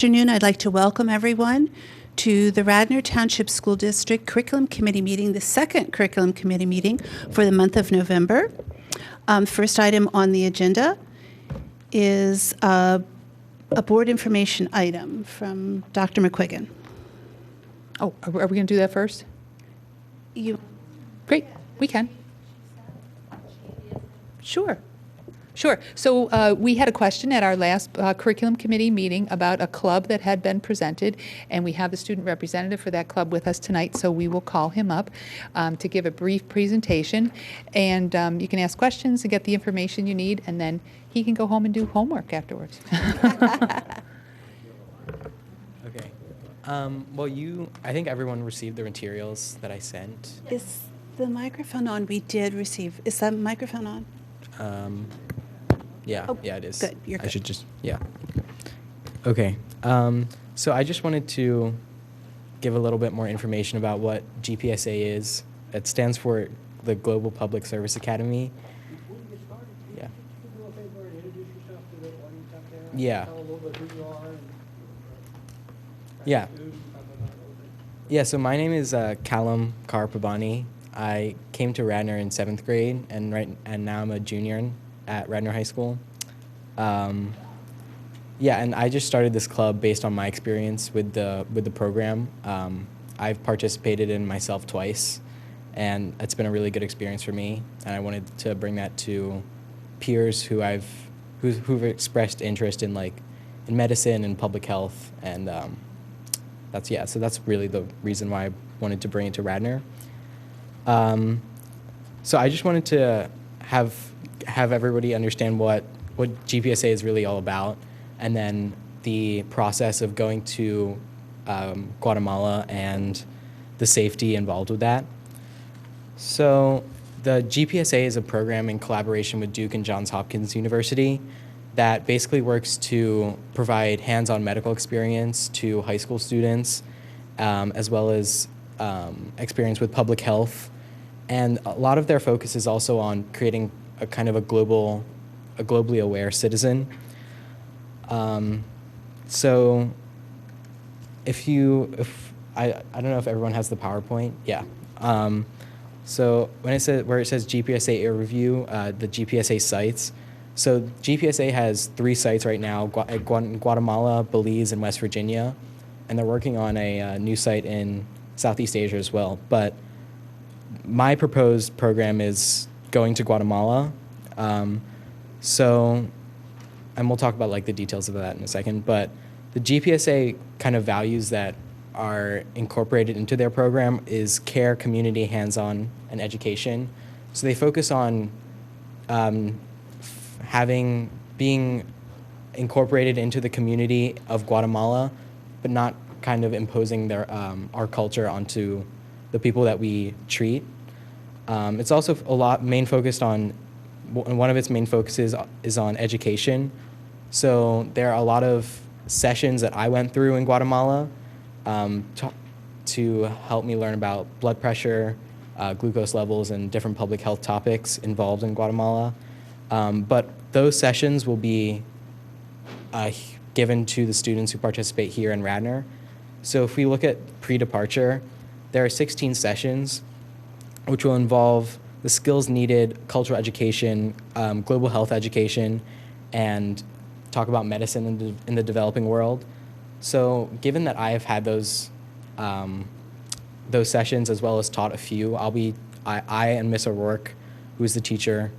Afternoon. I'd like to welcome everyone to the Radnor Township School District Curriculum Committee meeting, the second Curriculum Committee meeting for the month of November. First item on the agenda is a board information item from Dr. McQuiggan. Oh, are we going to do that first? Great, we can. Sure. So we had a question at our last curriculum committee meeting about a club that had been presented, and we have the student representative for that club with us tonight, so we will call him up to give a brief presentation. And you can ask questions and get the information you need, and then he can go home and do homework afterwards. Okay. I think everyone received the materials that I sent. Is the microphone on? We did receive. Is that microphone on? Yeah, Oh, yeah, it is. good. You're I good. should just, yeah. Okay. So I just wanted to give a little bit more information about what GPSA is. It stands for the Global Public Service Academy. Before we get started, Yeah. can you do a favor and introduce yourself to the audience out there? Yeah. Tell a little bit who you are and Yeah. food and stuff like that, a little bit. Yeah, so my name is Callum Karpabani. I came to Radnor in 7th grade, and now I'm a junior at Radnor High School. And I just started this club based on my experience with the program. I've participated in myself twice, and it's been a really good experience for me. And I wanted to bring that to peers who've expressed interest in medicine and public health, and so that's really the reason why I wanted to bring it to Radnor. So I just wanted to have everybody understand what GPSA is really all about, and then the process of going to Guatemala and the safety involved with that. So the GPSA is a program in collaboration with Duke and Johns Hopkins University that basically works to provide hands-on medical experience to high school students, as well as experience with public health. And a lot of their focus is also on creating a kind of a globally aware citizen. So I don't know if everyone has the PowerPoint. Yeah. So where it says GPSA review, the GPSA sites. So GPSA has 3 sites right now: Guatemala, Belize, and West Virginia, and they're working on a new site in Southeast Asia as well. But my proposed program is going to Guatemala. And we'll talk about the details of that in a second, but the GPSA kind of values that are incorporated into their program is care, community, hands-on, and education. So they focus on being incorporated into the community of Guatemala, but not kind of imposing our culture onto the people that we treat. It's also one of its main focuses is on education. So there are a lot of sessions that I went through in Guatemala to help me learn about blood pressure, glucose levels, and different public health topics involved in Guatemala. But those sessions will be given to the students who participate here in Radnor. So if we look at pre-departure, there are 16 sessions, which will involve the skills needed, cultural education, global health education, and talk about medicine in the developing world. So given that I have had those sessions as well as taught a few, I and Miss O'Rourke, who is the teacher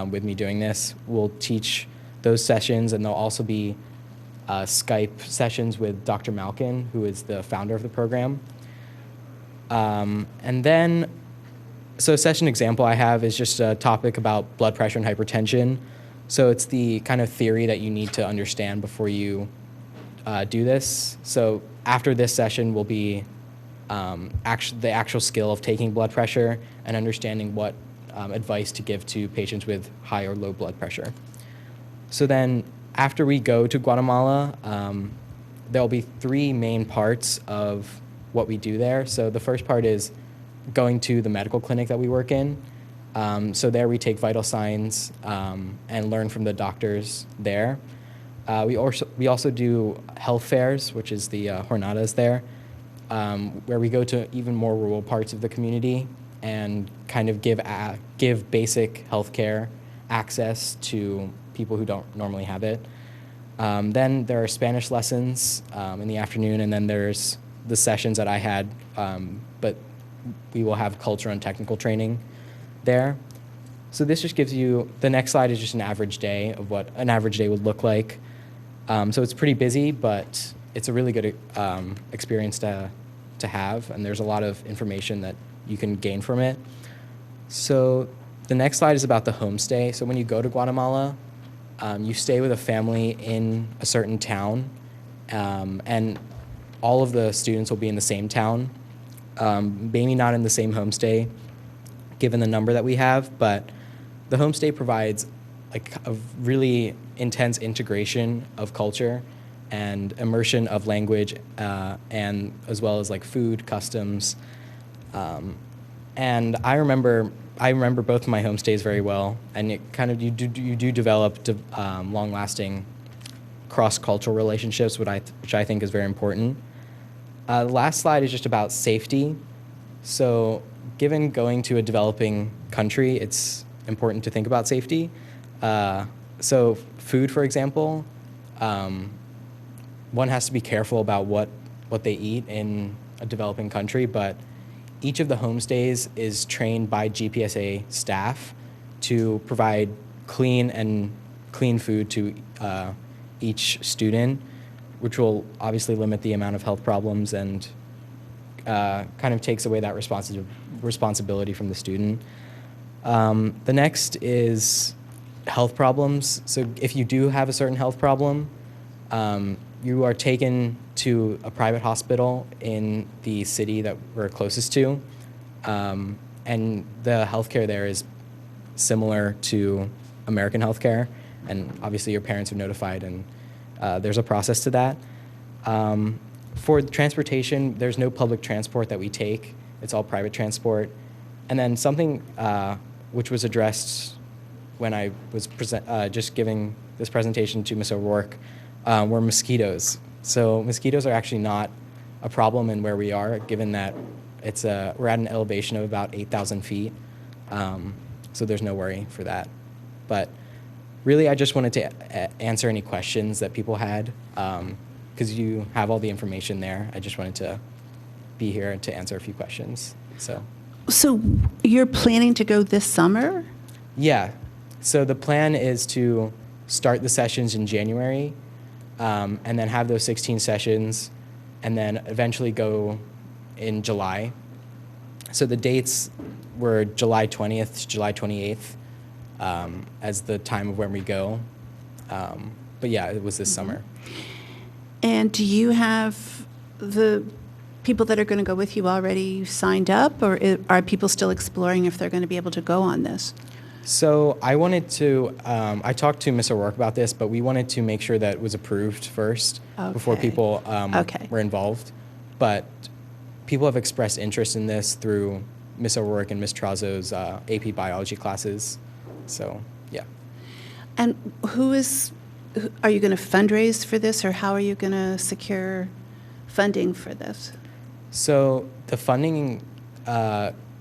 with me doing this, will teach those sessions, and there'll also be Skype sessions with Dr. Malkin, who is the founder of the program. So a session example I have is just a topic about blood pressure and hypertension. So it's the kind of theory that you need to understand before you do this. So after this session will be the actual skill of taking blood pressure and understanding what advice to give to patients with high or low blood pressure. So then after we go to Guatemala, there'll be 3 main parts of what we do there. So the first part is going to the medical clinic that we work in. So there we take vital signs and learn from the doctors there. We also do health fairs, which is the jornadas there, where we go to even more rural parts of the community and kind of give basic healthcare access to people who don't normally have it. Then there are Spanish lessons in the afternoon, and then there's the sessions that I had, but we will have cultural and technical training there. So this just gives you, the next slide is just an average day of what an average day would look like. So it's pretty busy, but it's a really good experience to have, and there's a lot of information that you can gain from it. So the next slide is about the homestay. So when you go to Guatemala, you stay with a family in a certain town, and all of the students will be in the same town, maybe not in the same homestay, given the number that we have, but the homestay provides like a really intense integration of culture and immersion of language, and as well as like food, customs. And I remember both of my homestays very well, and it kind of you do develop long-lasting cross-cultural relationships, which I think is very important. The last slide is just about safety. So, given going to a developing country, it's important to think about safety. So, food, for example, one has to be careful about what they eat in a developing country, but each of the homestays is trained by GPSA staff to provide clean food to each student, which will obviously limit the amount of health problems and kind of takes away that responsibility from the student. The next is health problems. So if you do have a certain health problem, you are taken to a private hospital in the city that we're closest to, and the healthcare there is similar to American healthcare, and obviously your parents are notified, and there's a process to that. For transportation, there's no public transport that we take. It's all private transport. And then something which was addressed when I was just giving this presentation to Ms. O'Rourke were mosquitoes. So mosquitoes are actually not a problem in where we are, given that we're at an elevation of about 8,000 feet. So there's no worry for that. But really, I just wanted to answer any questions that people had, because you have all the information there. I just wanted to be here to answer a few questions. So you're planning to go this summer? Yeah. So the plan is to start the sessions in January, and then have those 16 sessions, and then eventually go in July. So the dates were July 20th to July 28th as the time of when we go. But yeah, it was this summer. And do you have the people that are going to go with you already signed up, or are people still exploring if they're going to be able to go on this? So I wanted to, I talked to Ms. O'Rourke about this, but we wanted to make sure that it was approved first before people were involved. But people have expressed interest in this through Ms. O'Rourke and Ms. Trazo's AP biology classes. So, yeah. And are you going to fundraise for this, or how are you going to secure funding for this? So the funding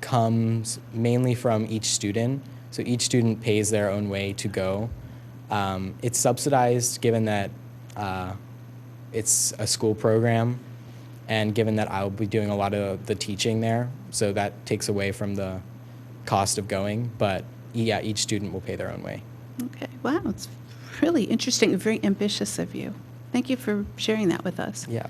comes mainly from each student. So each student pays their own way to go. It's subsidized given that it's a school program, and given that I'll be doing a lot of the teaching there, so that takes away from the cost of going. But yeah, each student will pay their own way. Okay, wow, it's really interesting and very ambitious of you. Thank you for sharing that with us. Yeah.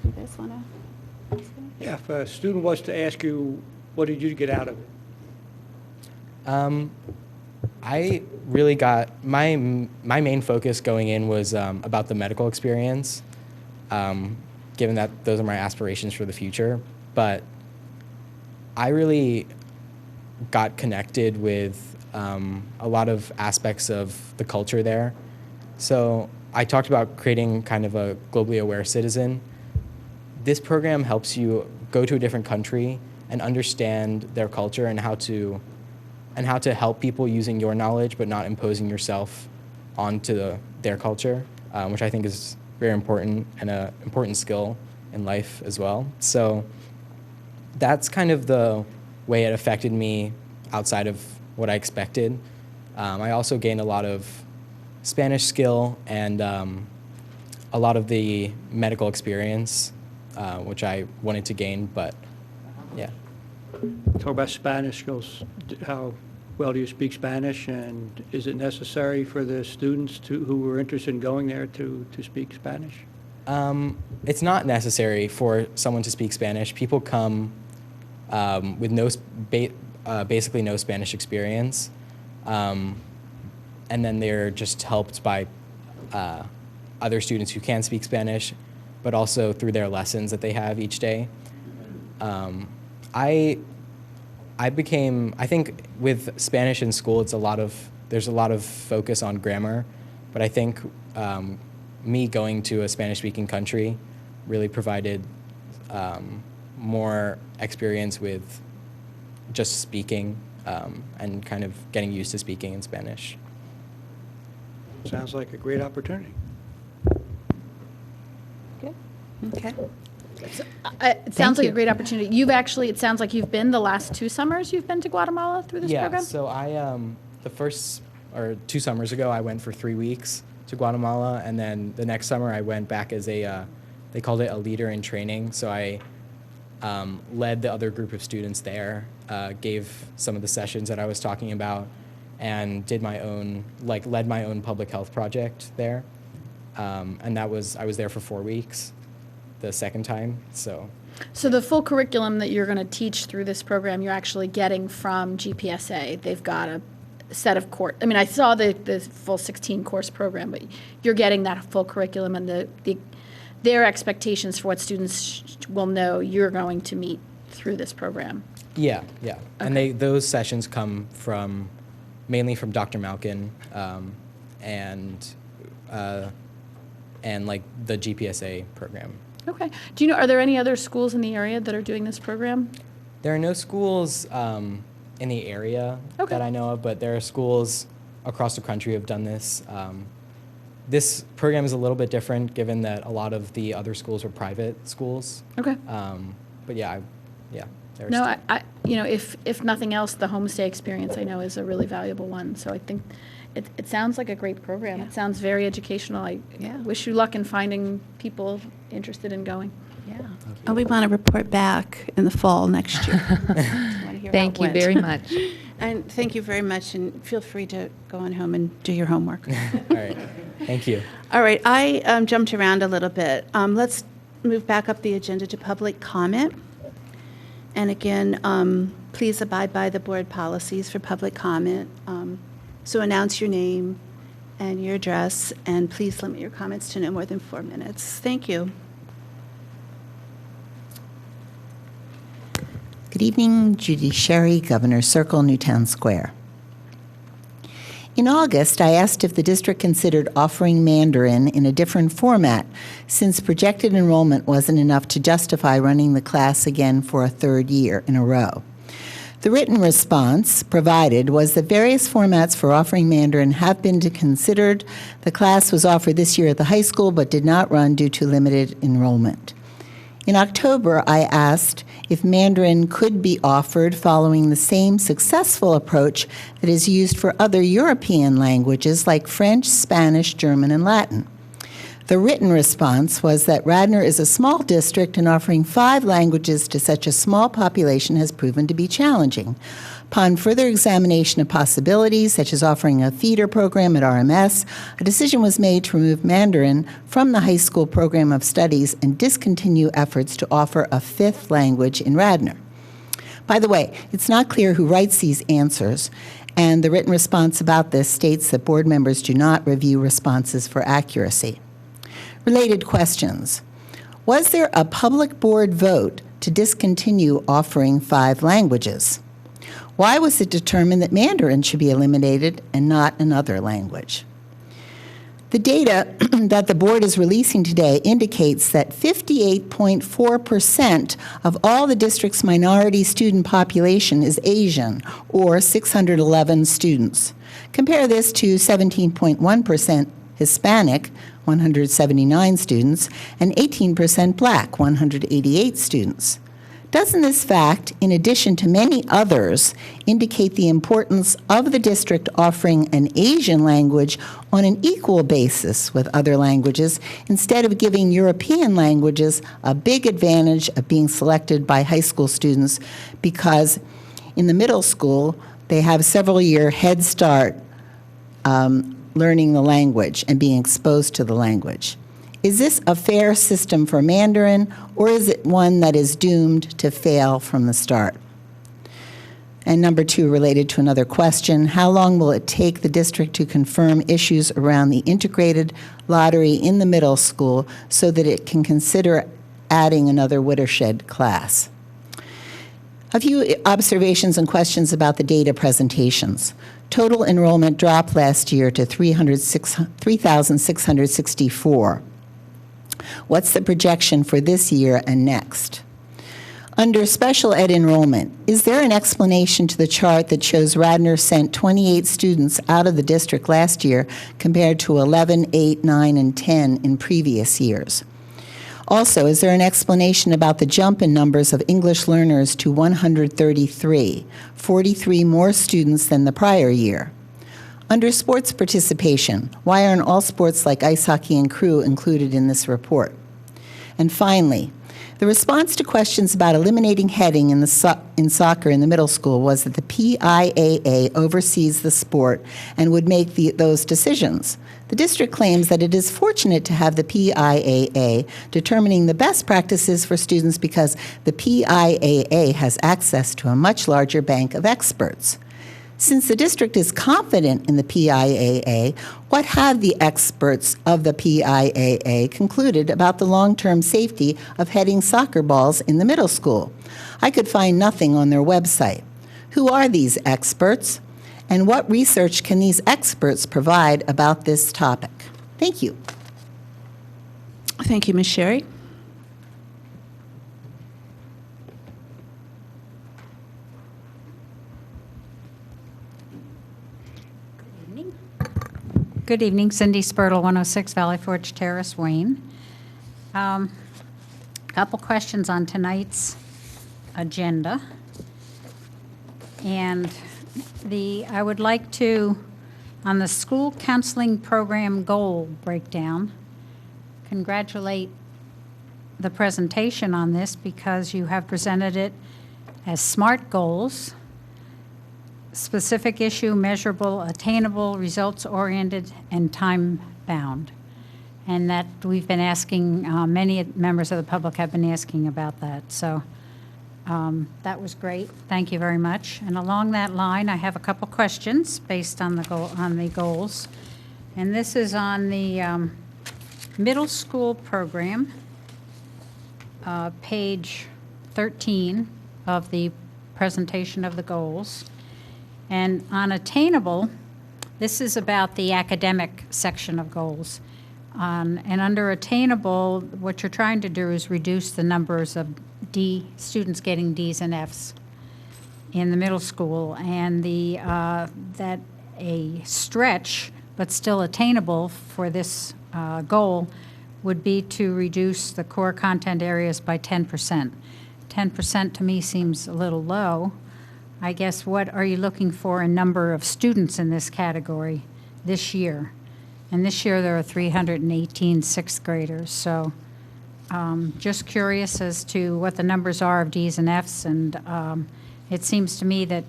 You guys want to? Yeah, if a student wants to ask you, what did you get out of it? I really got, my main focus going in was about the medical experience, given that those are my aspirations for the future. But I really got connected with a lot of aspects of the culture there. So I talked about creating kind of a globally aware citizen. This program helps you go to a different country and understand their culture and how to help people using your knowledge but not imposing yourself onto their culture. which I think is very important and an important skill in life as well. So that's kind of the way it affected me outside of what I expected. I also gained a lot of Spanish skill and a lot of the medical experience, which I wanted to gain, but yeah. Talk about Spanish skills. How well do you speak Spanish, and is it necessary for the students who are interested in going there to speak Spanish? It's not necessary for someone to speak Spanish. People come with basically no Spanish experience, and then they're just helped by other students who can speak Spanish, but also through their lessons that they have each day. I think with Spanish in school, there's a lot of focus on grammar, but I think me going to a Spanish-speaking country really provided more experience with just speaking and kind of getting used to speaking in Spanish. Sounds like a great opportunity. Okay. It sounds like you. a great opportunity. It sounds like you've been the last 2 summers you've been to Guatemala through this program? So I, the first, or 2 summers ago, I went for 3 weeks to Guatemala, and then the next summer I went back as they called it a leader in training. So I led the other group of students there, gave some of the sessions that I was talking about, and did led my own public health project there. And I was there for 4 weeks the second time, so. So the full curriculum that you're going to teach through this program, you're actually getting from GPSA. They've got a set of course. I mean, I saw the full 16-course program, but you're getting that full curriculum and their expectations for what students will know you're going to meet through this program. Yeah. Okay. And those sessions come mainly from Dr. Malkin and like the GPSA program. Okay. Do you know, are there any other schools in the area that are doing this program? There are no schools in the area Okay. that I know of, but there are schools across the country who have done this. This program is a little bit different, given that a lot of the other schools are private schools. Okay. But yeah. There's No, if nothing else, the Homestay experience I know is a really valuable one. So I think it sounds like a great program. Yeah. It sounds very educational. I wish you luck in finding people interested in going. Yeah. And we want to report back in the fall next year. Thank you very much. And thank you very much, and feel free to go on home and do your homework. All right. Thank you. All right, I jumped around a little bit. Let's move back up the agenda to public comment. And again, please abide by the board policies for public comment. So announce your name and your address, and please limit your comments to no more than 4 minutes. Thank you. Good evening, Judy Sherry, Governor Circle, Newtown Square. In August, I asked if the district considered offering Mandarin in a different format, since projected enrollment wasn't enough to justify running the class again for a 3rd year in a row. The written response provided was that various formats for offering Mandarin have been considered. The class was offered this year at the high school but did not run due to limited enrollment. In October, I asked if Mandarin could be offered following the same successful approach that is used for other European languages like French, Spanish, German, and Latin. The written response was that Radnor is a small district and offering 5 languages to such a small population has proven to be challenging. Upon further examination of possibilities, such as offering a theater program at RMS, a decision was made to remove Mandarin from the high school program of studies and discontinue efforts to offer a 5th language in Radnor. By the way, it's not clear who writes these answers, and the written response about this states that board members do not review responses for accuracy. Related questions. Was there a public board vote to discontinue offering 5 languages? Why was it determined that Mandarin should be eliminated and not another language? The data that the board is releasing today indicates that 58.4% of all the district's minority student population is Asian, or 611 students. Compare this to 17.1% Hispanic, 179 students, and 18% Black, 188 students. Doesn't this fact, in addition to many others, indicate the importance of the district offering an Asian language on an equal basis with other languages instead of giving European languages a big advantage of being selected by high school students because in the middle school they have several-year head start learning the language and being exposed to the language? Is this a fair system for Mandarin, or is it one that is doomed to fail from the start? And number 2, related to another question, how long will it take the district to confirm issues around the integrated lottery in the middle school so that it can consider adding another watershed class? A few observations and questions about the data presentations. Total enrollment dropped last year to 3,664. What's the projection for this year and next? Under special ed enrollment, is there an explanation to the chart that shows Radnor sent 28 students out of the district last year compared to 11, 8, 9, and 10 in previous years? Also, is there an explanation about the jump in numbers of English learners to 133, 43 more students than the prior year? Under sports participation, why aren't all sports like ice hockey and crew included in this report? And finally, the response to questions about eliminating heading in soccer in the middle school was that the PIAA oversees the sport and would make those decisions. The district claims that it is fortunate to have the PIAA determining the best practices for students because the PIAA has access to a much larger bank of experts. Since the district is confident in the PIAA, what have the experts of the PIAA concluded about the long-term safety of heading soccer balls in the middle school? I could find nothing on their website. Who are these experts? And what research can these experts provide about this topic? Thank you. Thank you, Ms. Sherry. Good evening, Cindy Spurtle, 106 Valley Forge Terrace, Wayne. Couple questions on tonight's agenda. And I would like to, on the school counseling program goal breakdown, congratulate the presentation on this because you have presented it as SMART goals: specific issue, measurable, attainable, results-oriented, and time-bound. And that we've been asking, many members of the public have been asking about that. So that was great. Thank you very much. And along that line, I have a couple questions based on the goals. And this is on the middle school program, page 13 of the presentation of the goals. And on attainable, this is about the academic section of goals. And under attainable, what you're trying to do is reduce the numbers of students getting Ds and Fs in the middle school. And that a stretch, but still attainable for this goal, would be to reduce the core content areas by 10%. 10% to me seems a little low. I guess, what are you looking for in number of students in this category this year? And this year there are 318 sixth graders. So just curious as to what the numbers are of Ds and Fs. And it seems to me that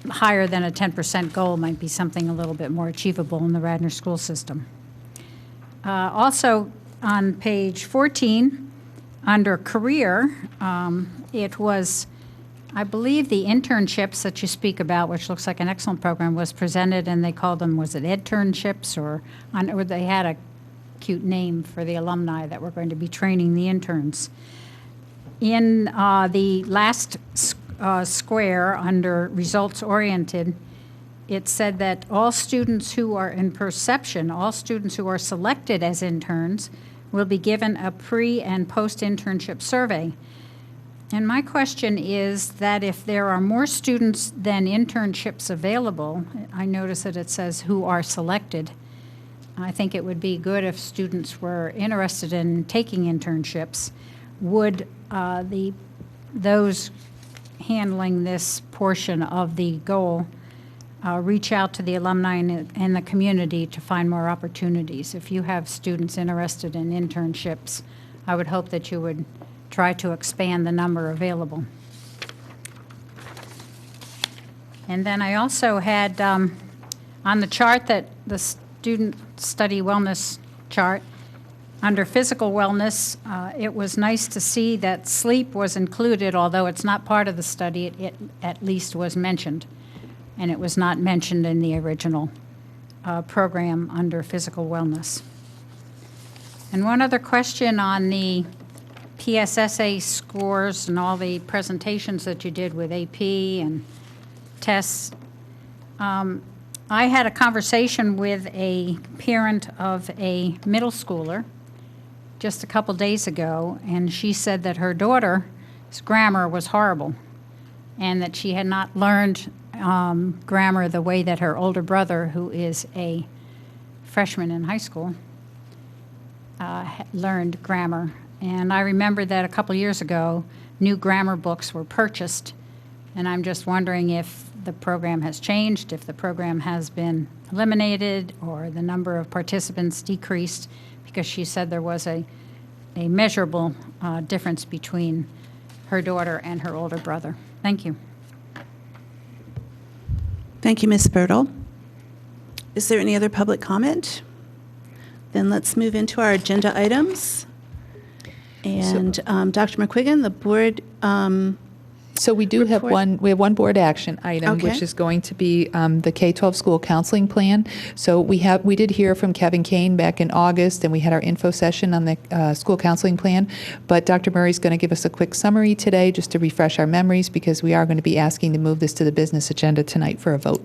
higher than a 10% goal might be something a little bit more achievable in the Radnor school system. Also on page 14, under career, it was, I believe the internships that you speak about, which looks like an excellent program, was presented, and they called them, was it edternships, or they had a cute name for the alumni that were going to be training the interns. In the last square under results-oriented, it said that all students who are in perception, all students who are selected as interns, will be given a pre- and post-internship survey. And my question is that if there are more students than internships available, I notice that it says who are selected, I think it would be good if students were interested in taking internships. Would those handling this portion of the goal reach out to the alumni and the community to find more opportunities? If you have students interested in internships, I would hope that you would try to expand the number available. And then I also had on the chart that the student study wellness chart, under physical wellness, it was nice to see that sleep was included, although it's not part of the study, it at least was mentioned. And it was not mentioned in the original program under physical wellness. And one other question on the PSSA scores and all the presentations that you did with AP and tests. I had a conversation with a parent of a middle schooler just a couple days ago, and she said that her daughter's grammar was horrible and that she had not learned grammar the way that her older brother, who is a freshman in high school, learned grammar. And I remember that a couple years ago, new grammar books were purchased, and I'm just wondering if the program has changed, if the program has been eliminated, or the number of participants decreased, because she said there was a measurable difference between her daughter and her older brother. Thank you. Thank you, Ms. Bertle. Is there any other public comment? Then let's move into our agenda items. And Dr. McQuiggan, the board. So we do have report. we have one board action item, Okay. which is going to be the K-12 school counseling plan. So we did hear from Kevin Kane back in August, and we had our info session on the school counseling plan. But Dr. Murray's going to give us a quick summary today, just to refresh our memories, because we are going to be asking to move this to the business agenda tonight for a vote.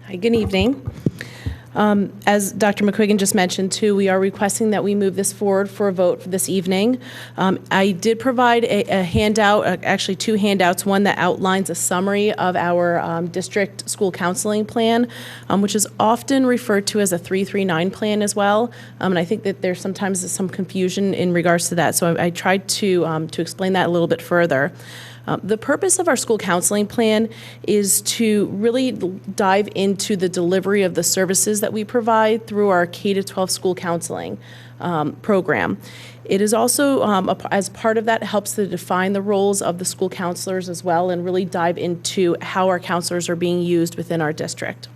Hi, good evening. As Dr. McQuiggan just mentioned, too, we are requesting that we move this forward for a vote this evening. I did provide a handout, actually two handouts, one that outlines a summary of our district school counseling plan, which is often referred to as a 339 plan as well. And I think that there's sometimes some confusion in regards to that, so I tried to explain that a little bit further. The purpose of our school counseling plan is to really dive into the delivery of the services that we provide through our K-12 school counseling program. It is also, as part of that, helps to define the roles of the school counselors as well, and really dive into how our counselors are being used within our district.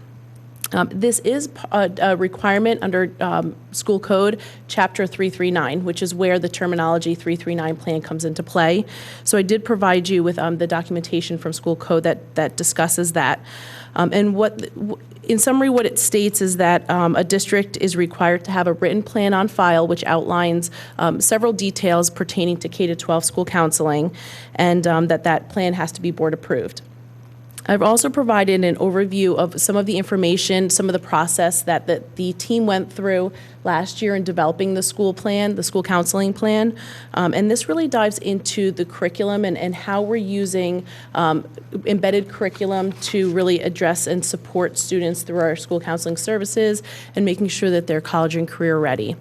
This is a requirement under School Code Chapter 339, which is where the terminology 339 plan comes into play. So I did provide you with the documentation from School Code that discusses that. And in summary, what it states is that a district is required to have a written plan on file which outlines several details pertaining to K-12 school counseling, and that plan has to be board approved. I've also provided an overview of some of the information, some of the process that the team went through last year in developing the school plan, the school counseling plan. And this really dives into the curriculum and how we're using embedded curriculum to really address and support students through our school counseling services and making sure that they're college and career ready.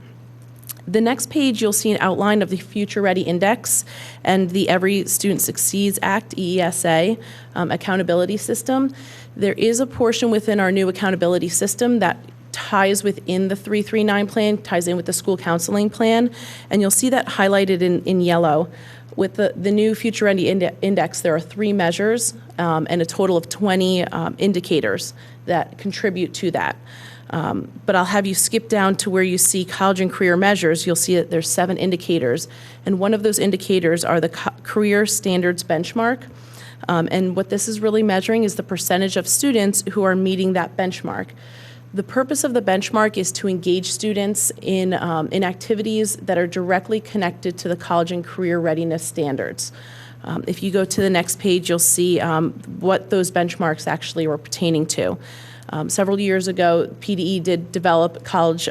The next page, you'll see an outline of the Future Ready Index and the Every Student Succeeds Act, EESA, accountability system. There is a portion within our new accountability system that ties within the 339 plan, ties in with the school counseling plan, and you'll see that highlighted in yellow. With the new Future Ready Index, there are 3 measures and a total of 20 indicators that contribute to that. But I'll have you skip down to where you see college and career measures. You'll see that there's 7 indicators, and one of those indicators are the career standards benchmark. And what this is really measuring is the percentage of students who are meeting that benchmark. The purpose of the benchmark is to engage students in activities that are directly connected to the college and career readiness standards. If you go to the next page, you'll see what those benchmarks actually were pertaining to. Several years ago, PDE did develop college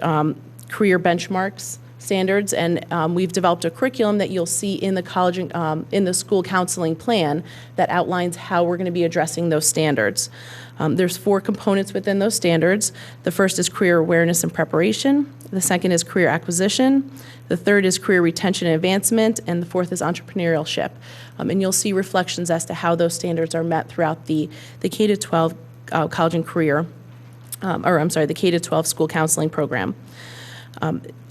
career benchmarks standards, and we've developed a curriculum that you'll see in the college, in the school counseling plan that outlines how we're going to be addressing those standards. There's 4 components within those standards. The first is career awareness and preparation. The second is career acquisition. The third is career retention and advancement. And the fourth is entrepreneurship. And you'll see reflections as to how those standards are met throughout the K-12 college and career, the K-12 school counseling program.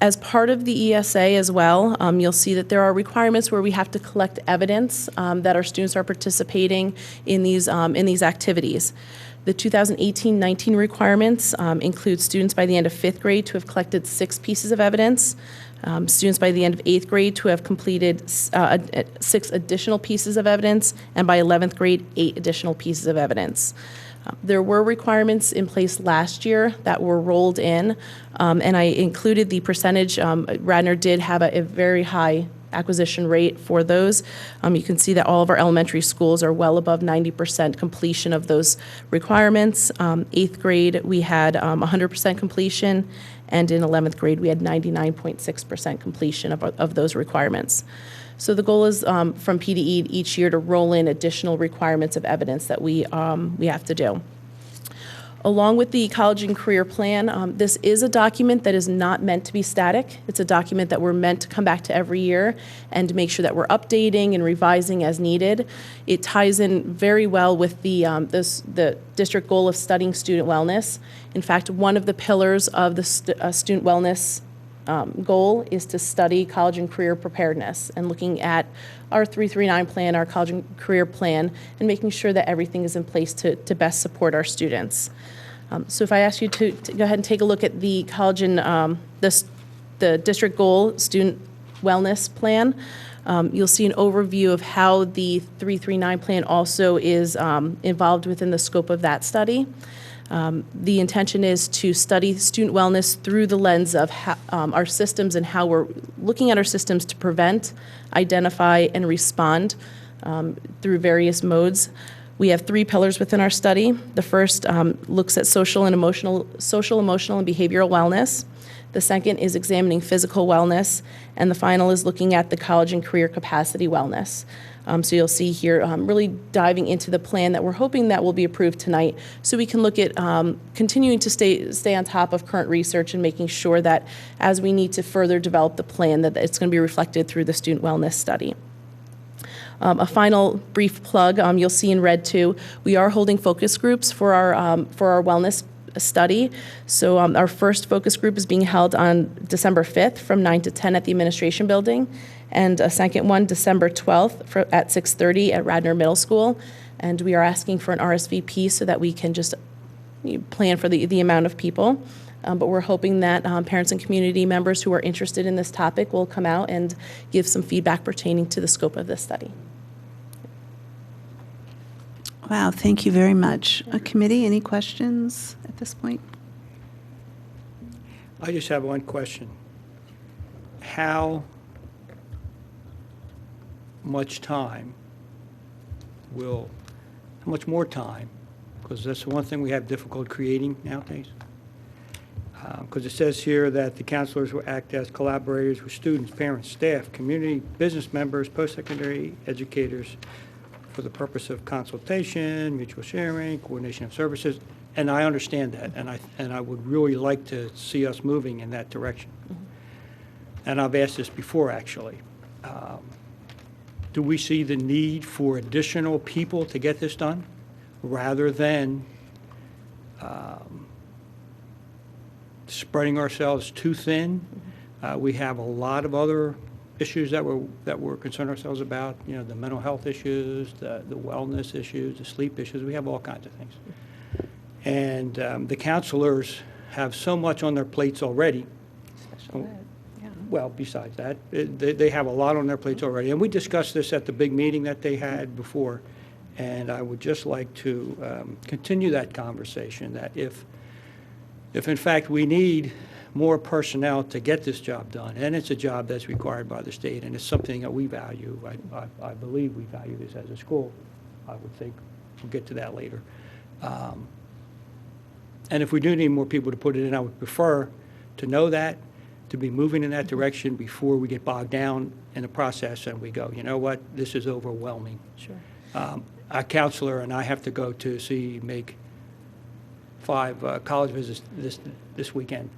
As part of the ESA as well, you'll see that there are requirements where we have to collect evidence that our students are participating in these activities. The 2018-19 requirements include students by the end of 5th grade to have collected 6 pieces of evidence, students by the end of 8th grade to have completed 6 additional pieces of evidence, and by 11th grade, 8 additional pieces of evidence. There were requirements in place last year that were rolled in, and I included the percentage. Radnor did have a very high acquisition rate for those. You can see that all of our elementary schools are well above 90% completion of those requirements. 8th grade, we had 100% completion, and in 11th grade, we had 99.6% completion of those requirements. So the goal is from PDE each year to roll in additional requirements of evidence that we have to do. Along with the college and career plan, this is a document that is not meant to be static. It's a document that we're meant to come back to every year and make sure that we're updating and revising as needed. It ties in very well with the district goal of studying student wellness. In fact, one of the pillars of the student wellness goal is to study college and career preparedness and looking at our 339 plan, our college and career plan, and making sure that everything is in place to best support our students. So if I ask you to go ahead and take a look at the college and the district goal student wellness plan, you'll see an overview of how the 339 plan also is involved within the scope of that study. The intention is to study student wellness through the lens of our systems and how we're looking at our systems to prevent, identify, and respond through various modes. We have 3 pillars within our study. The first looks at social, emotional, and behavioral wellness. The second is examining physical wellness, and the final is looking at the college and career capacity wellness. So you'll see here really diving into the plan that we're hoping that will be approved tonight, so we can look at continuing to stay on top of current research and making sure that as we need to further develop the plan, that it's going to be reflected through the student wellness study. A final brief plug, you'll see in red too, we are holding focus groups for our wellness study. So our first focus group is being held on December 5th from 9 to 10 at the administration building, and a second one December 12th at 6:30 at Radnor Middle School. And we are asking for an RSVP so that we can just plan for the amount of people. But we're hoping that parents and community members who are interested in this topic will come out and give some feedback pertaining to the scope of this study. Wow, thank you very much. Committee, any questions at this point? I just have one question. How much more time, because that's the one thing we have difficult creating nowadays. Because it says here that the counselors will act as collaborators with students, parents, staff, community, business members, post-secondary educators for the purpose of consultation, mutual sharing, coordination of services. And I understand that, and I would really like to see us moving in that direction. Mm-hmm. And I've asked this before, actually. Do we see the need for additional people to get this done, rather than spreading ourselves too thin? We have a lot of other issues that we're concerned ourselves about. You know, the mental health issues, the wellness issues, the sleep issues. We have all kinds of things. And the counselors have so much on their plates already. Well, besides that, they have a lot on their plates already. And we discussed this at the big meeting that they had before. And I would just like to continue that conversation, that if in fact we need more personnel to get this job done, and it's a job that's required by the state, and it's something that we value, I believe we value this as a school. I would think we'll get to that later. And if we do need more people to put it in, I would prefer to know that to be moving in that direction before we get bogged down in the process and we go, you know what, this is overwhelming. Sure. Our counselor and I have to go to make 5 college visits this weekend,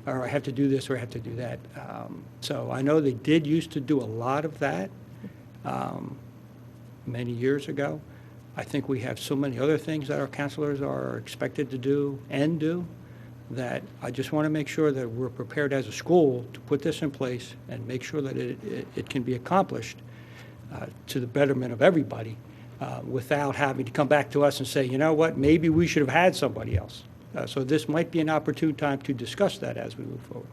or I have to do this or I have to do that. So I know they did used to do a lot of that many years ago. I think we have so many other things that our counselors are expected to do that I just want to make sure that we're prepared as a school to put this in place and make sure that it can be accomplished to the betterment of everybody without having to come back to us and say, you know what, maybe we should have had somebody else. So this might be an opportune time to discuss that as we move forward.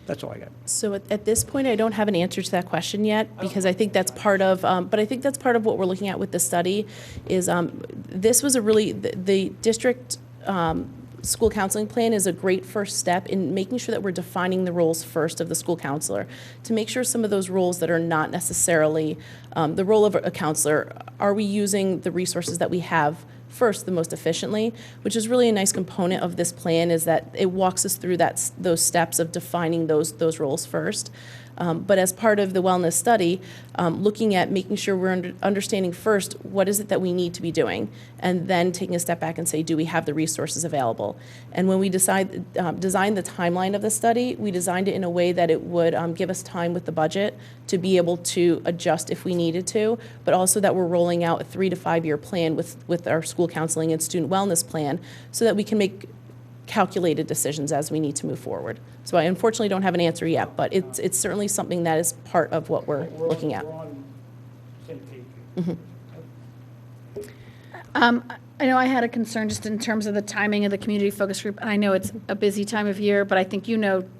That's all I got. So at this point, I don't have an answer to that question yet, because I think that's part of, but I think that's part of what we're looking at with the study is this was the district school counseling plan is a great first step in making sure that we're defining the roles first of the school counselor, to make sure some of those roles that are not necessarily the role of a counselor, are we using the resources that we have first the most efficiently, which is really a nice component of this plan, is that it walks us through those steps of defining those roles first. But as part of the wellness study, looking at making sure we're understanding first what is it that we need to be doing, and then taking a step back and say, do we have the resources available? And when we designed the timeline of the study, we designed it in a way that it would give us time with the budget to be able to adjust if we needed to, but also that we're rolling out a 3 to 5 year plan with our school counseling and student wellness plan, so that we can make calculated decisions as we need to move forward. So I unfortunately don't have an answer yet, but it's certainly something that is part of what we're looking at. We're on the same page. I know I had a concern just in terms of the timing of the community focus group, and I know it's a busy time of year, but I think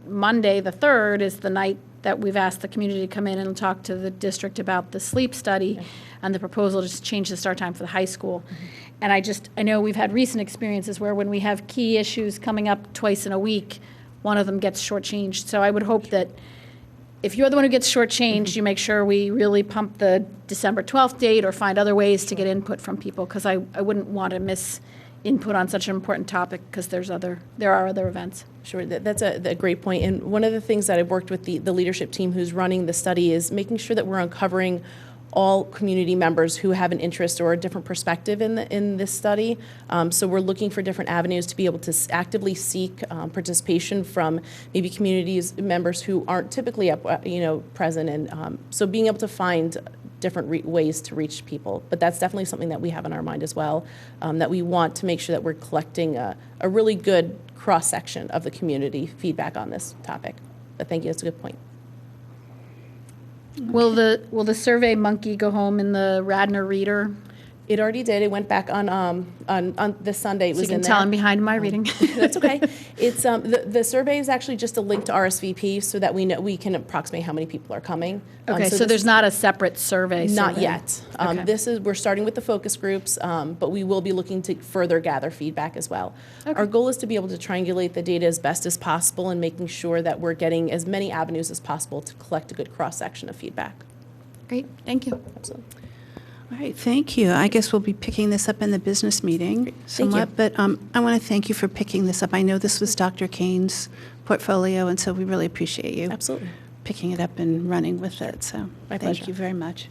Monday the 3rd is the night that we've asked the community to come in and talk to the district about the sleep study and the proposal to just change the start time for the high school. And I know we've had recent experiences where when we have key issues coming up twice in a week, one of them gets shortchanged. So I would hope that if you're the one who gets shortchanged, you make sure we really pump the December 12th date or find other ways to get input from people, because I wouldn't want to miss input on such an important topic, because there are other events. Sure, that's a great point. And one of the things that I've worked with the leadership team who's running the study is making sure that we're uncovering all community members who have an interest or a different perspective in this study. So we're looking for different avenues to be able to actively seek participation from maybe communities members who aren't typically present, and so being able to find different ways to reach people. But that's definitely something that we have in our mind as well, that we want to make sure that we're collecting a really good cross-section of the community feedback on this topic. But thank you, that's a good point. Will the Survey Monkey go home in the Radnor Reader? It already did. It went back on this Sunday. It was So you can in tell there. I'm behind my reading. That's okay. It's the survey is actually just a link to RSVP, so that we can approximate how many people are coming. Okay, so this there's is not a separate survey? not yet. Okay. We're starting with the focus groups, but we will be looking to further gather feedback as well. Okay. Our goal is to be able to triangulate the data as best as possible and making sure that we're getting as many avenues as possible to collect a good cross-section of feedback. Great, thank you. Absolutely. All right, thank you. I guess we'll be picking this up in the business meeting somewhat, but I want to thank you for picking this up. I know this was Dr. Kane's portfolio, and so we really appreciate you Absolutely. picking it up and running with it. So My thank pleasure. you very much.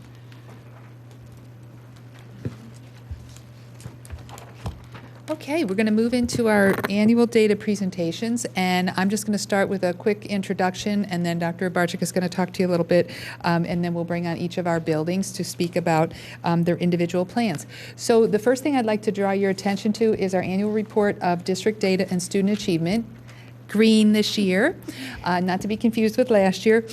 Okay, we're going to move into our annual data presentations, and I'm just going to start with a quick introduction, and then Dr. Barczyk is going to talk to you a little bit, and then we'll bring on each of our buildings to speak about their individual plans. So the first thing I'd like to draw your attention to is our annual report of district data and student achievement. Green this year, not to be confused with last year.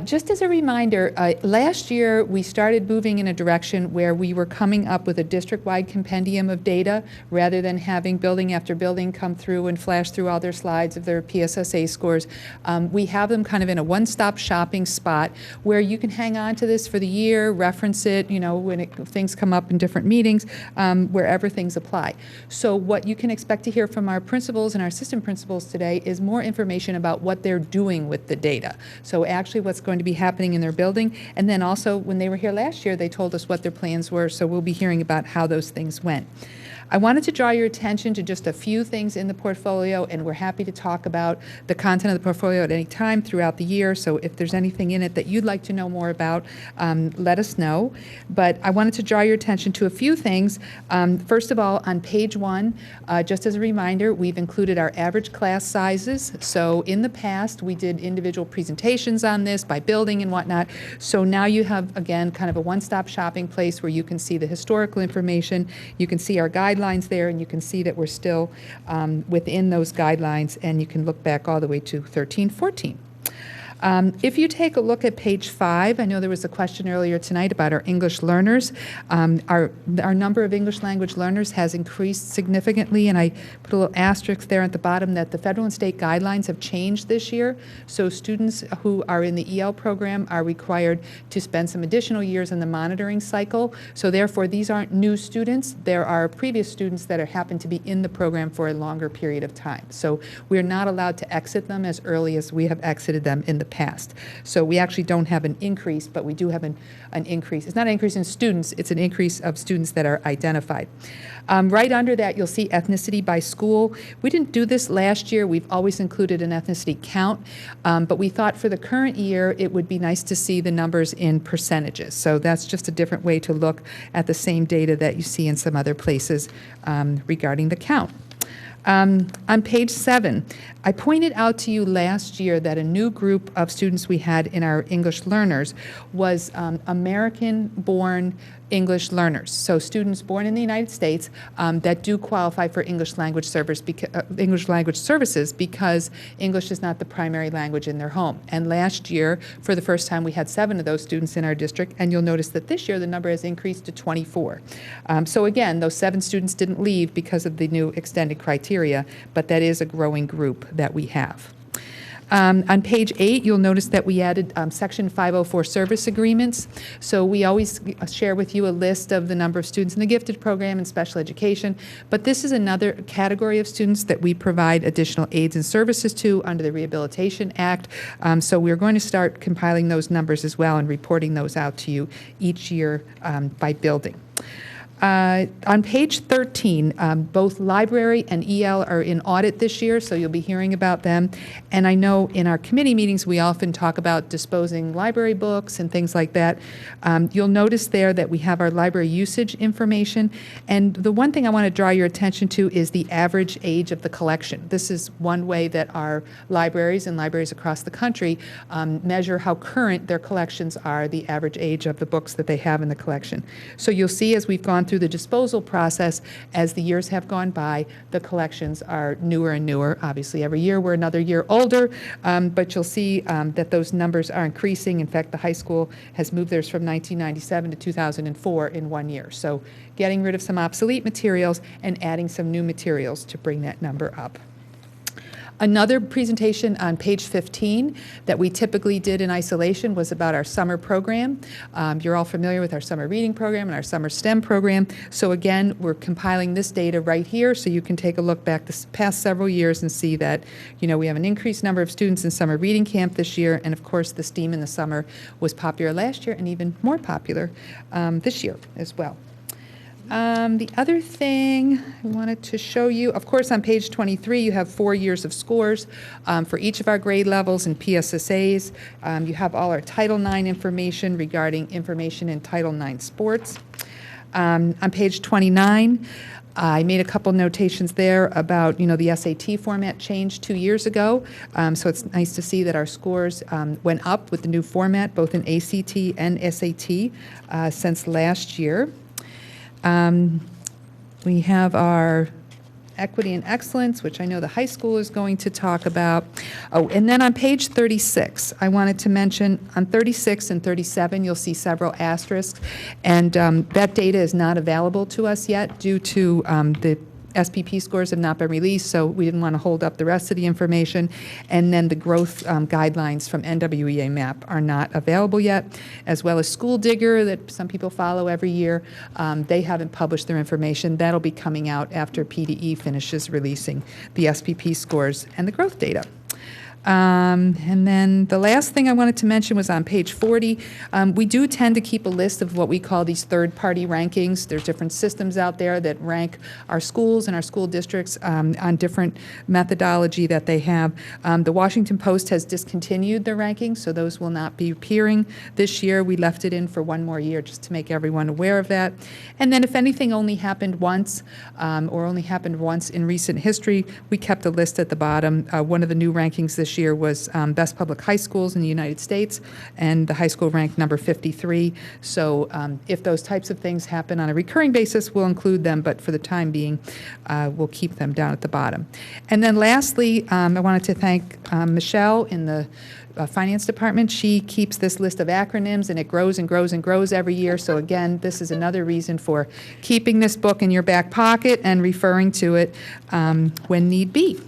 Just as a reminder, last year we started moving in a direction where we were coming up with a district-wide compendium of data rather than having building after building come through and flash through all their slides of their PSSA scores. We have them kind of in a one-stop shopping spot where you can hang on to this for the year, reference it, when things come up in different meetings, wherever things apply. So what you can expect to hear from our principals and our assistant principals today is more information about what they're doing with the data. So actually what's going to be happening in their building, and then also when they were here last year, they told us what their plans were, so we'll be hearing about how those things went. I wanted to draw your attention to just a few things in the portfolio, and we're happy to talk about the content of the portfolio at any time throughout the year. So if there's anything in it that you'd like to know more about, let us know. But I wanted to draw your attention to a few things. First of all, on page 1, just as a reminder, we've included our average class sizes. So in the past, we did individual presentations on this by building and whatnot. So now you have, again, kind of a one-stop shopping place where you can see the historical information, you can see our guidelines there, and you can see that we're still within those guidelines, and you can look back all the way to 13, 14. If you take a look at page 5, I know there was a question earlier tonight about our English learners. Our number of English language learners has increased significantly, and I put a little asterisk there at the bottom that the federal and state guidelines have changed this year. So students who are in the EL program are required to spend some additional years in the monitoring cycle. So therefore, these aren't new students. There are previous students that happen to be in the program for a longer period of time. So we're not allowed to exit them as early as we have exited them in the past. So we actually don't have an increase, but we do have an increase. It's not an increase in students, it's an increase of students that are identified. Right under that, you'll see ethnicity by school. We didn't do this last year. We've always included an ethnicity count, but we thought for the current year, it would be nice to see the numbers in percentages. So that's just a different way to look at the same data that you see in some other places regarding the count. On page 7, I pointed out to you last year that a new group of students we had in our English learners was American-born English learners. So students born in the United States that do qualify for English language services because English is not the primary language in their home. And last year, for the first time, we had 7 of those students in our district, and you'll notice that this year the number has increased to 24. So again, those 7 students didn't leave because of the new extended criteria, but that is a growing group that we have. On page 8, you'll notice that we added Section 504 service agreements. So we always share with you a list of the number of students in the gifted program and special education, but this is another category of students that we provide additional aids and services to under the Rehabilitation Act. So we're going to start compiling those numbers as well and reporting those out to you each year by building. On page 13, both library and EL are in audit this year, so you'll be hearing about them. And I know in our committee meetings, we often talk about disposing library books and things like that. You'll notice there that we have our library usage information. And the one thing I want to draw your attention to is the average age of the collection. This is one way that our libraries and libraries across the country measure how current their collections are, the average age of the books that they have in the collection. So you'll see as we've gone through the disposal process, as the years have gone by, the collections are newer and newer. Obviously, every year we're another year older, but you'll see that those numbers are increasing. In fact, the high school has moved theirs from 1997 to 2004 in 1 year. So getting rid of some obsolete materials and adding some new materials to bring that number up. Another presentation on page 15 that we typically did in isolation was about our summer program. You're all familiar with our summer reading program and our summer STEM program. So again, we're compiling this data right here so you can take a look back the past several years and see that, you know, we have an increased number of students in summer reading camp this year, and of course the STEAM in the summer was popular last year and even more popular this year as well. The other thing I wanted to show you, of course, on page 23, you have 4 years of scores for each of our grade levels and PSSAs. You have all our Title IX information regarding information in Title IX sports. On page 29, I made a couple notations there about, you know, the SAT format changed 2 years ago. So it's nice to see that our scores went up with the new format, both in ACT and SAT since last year. We have our equity and excellence, which I know the high school is going to talk about. Oh, and then on page 36, I wanted to mention on 36 and 37, you'll see several asterisks, and that data is not available to us yet due to the SPP scores have not been released, so we didn't want to hold up the rest of the information. And then the growth guidelines from NWEA MAP are not available yet, as well as School Digger that some people follow every year. They haven't published their information. That'll be coming out after PDE finishes releasing the SPP scores and the growth data. And then the last thing I wanted to mention was on page 40. We do tend to keep a list of what we call these third-party rankings. There's different systems out there that rank our schools and our school districts on different methodology that they have. The Washington Post has discontinued their rankings, so those will not be appearing this year. We left it in for one more year just to make everyone aware of that. And then if anything only happened once or only happened once in recent history, we kept a list at the bottom. One of the new rankings this year was best public high schools in the United States, and the high school ranked number 53. So if those types of things happen on a recurring basis, we'll include them, but for the time being, we'll keep them down at the bottom. And then lastly, I wanted to thank Michelle in the Finance Department. She keeps this list of acronyms, and it grows and grows and grows every year. So again, this is another reason for keeping this book in your back pocket and referring to it when need be.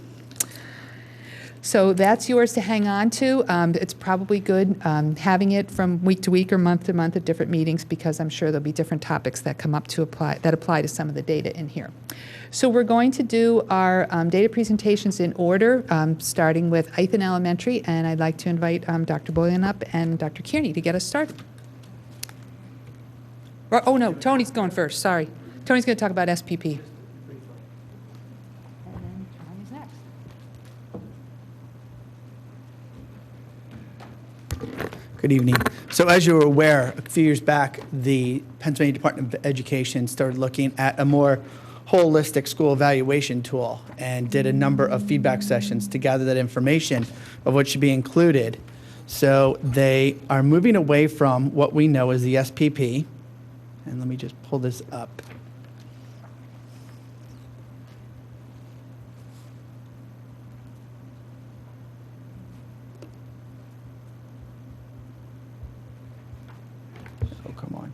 So that's yours to hang on to. It's probably good having it from week to week or month to month at different meetings, because I'm sure there'll be different topics that come up to apply to some of the data in here. So we're going to do our data presentations in order, starting with Ithan Elementary, and I'd like to invite Dr. Boylan up and Dr. Kearney to get us started. Oh no, Tony's going first, sorry. Tony's going to talk about SPP. Good evening. So as you're aware, a few years back, the Pennsylvania Department of Education started looking at a more holistic school evaluation tool and did a number of feedback sessions to gather that information of what should be included. So they are moving away from what we know as the SPP. And let me just pull this up. Come on.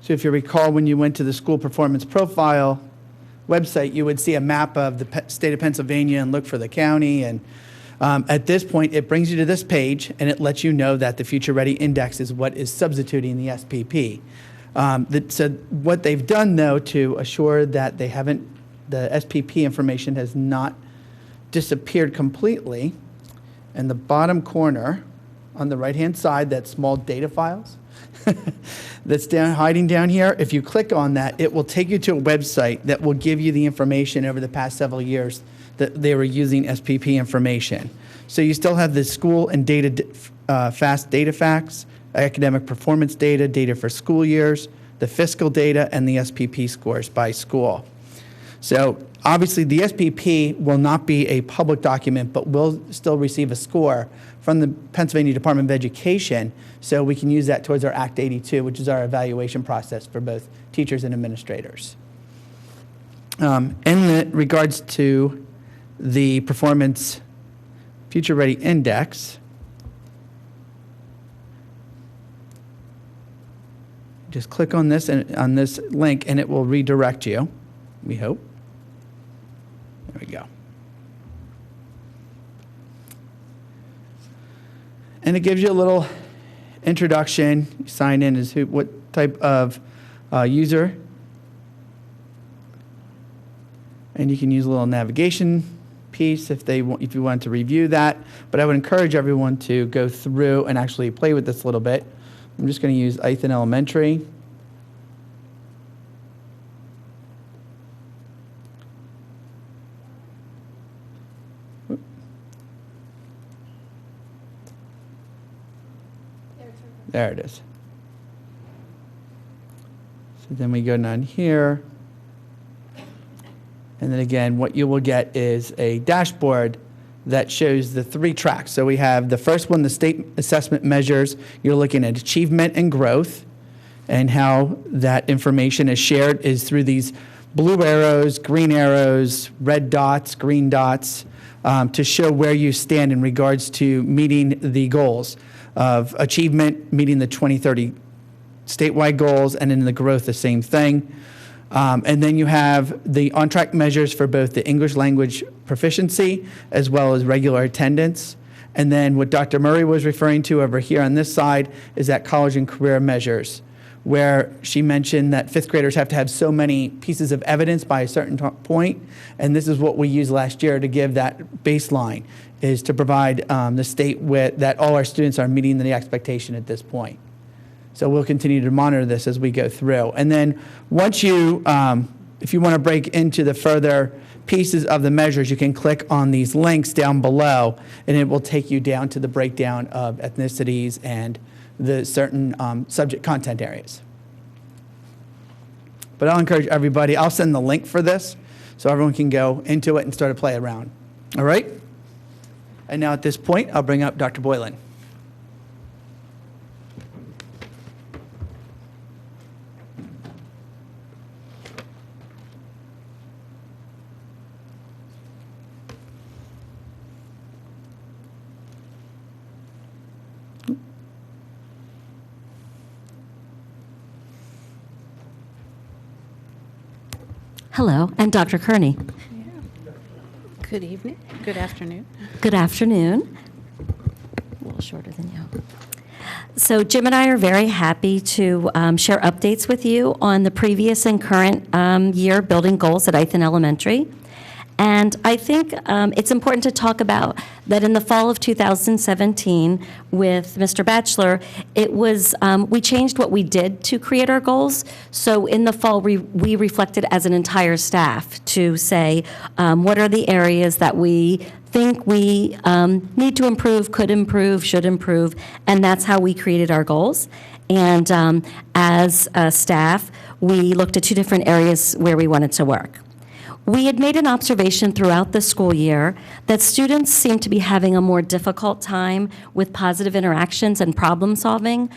So if you recall, when you went to the school performance profile website, you would see a map of the state of Pennsylvania and look for the county. And at this point, it brings you to this page, and it lets you know that the Future Ready Index is what is substituting the SPP. So what they've done, though, to assure that they haven't the SPP information has not disappeared completely. In the bottom corner, on the right-hand side, that small data files that's hiding down here, if you click on that, it will take you to a website that will give you the information over the past several years that they were using SPP information. So you still have the school and data, fast data facts, academic performance data, data for school years, the fiscal data, and the SPP scores by school. So obviously the SPP will not be a public document, but will still receive a score from the Pennsylvania Department of Education, so we can use that towards our Act 82, which is our evaluation process for both teachers and administrators. In regards to the Performance Future Ready Index, just click on this and on this link, and it will redirect you, we hope. There we go. And it gives you a little introduction. You sign in as what type of user. And you can use a little navigation piece if you want to review that. But I would encourage everyone to go through and actually play with this a little bit. I'm just going to use Ithan Elementary. There it is. So then we go down here. And then again, what you will get is a dashboard that shows the 3 tracks. So we have the first one, the state assessment measures. You're looking at achievement and growth, and how that information is shared is through these blue arrows, green arrows, red dots, green dots, to show where you stand in regards to meeting the goals of achievement, meeting the 2030 statewide goals, and in the growth, the same thing. And then you have the on-track measures for both the English language proficiency as well as regular attendance. And then what Dr. Murray was referring to over here on this side is that college and career measures, where she mentioned that fifth graders have to have so many pieces of evidence by a certain point, and this is what we used last year to give that baseline, is to provide the state with that all our students are meeting the expectation at this point. So we'll continue to monitor this as we go through. And then once you, if you want to break into the further pieces of the measures, you can click on these links down below, and it will take you down to the breakdown of ethnicities and the certain subject content areas. But I'll encourage everybody, I'll send the link for this so everyone can go into it and start to play around. All right? And now at this point, I'll bring up Dr. Boylan. Hello, and Dr. Kearney. Good evening. Good afternoon. Good afternoon. A little shorter than you. So Jim and I are very happy to share updates with you on the previous and current year building goals at Ithan Elementary. And I think it's important to talk about that in the fall of 2017 with Mr. Batchelor, it was, we changed what we did to create our goals. So in the fall, we reflected as an entire staff to say, what are the areas that we think we need to improve, could improve, should improve, and that's how we created our goals. And as a staff, we looked at two different areas where we wanted to work. We had made an observation throughout the school year that students seemed to be having a more difficult time with positive interactions and problem solving,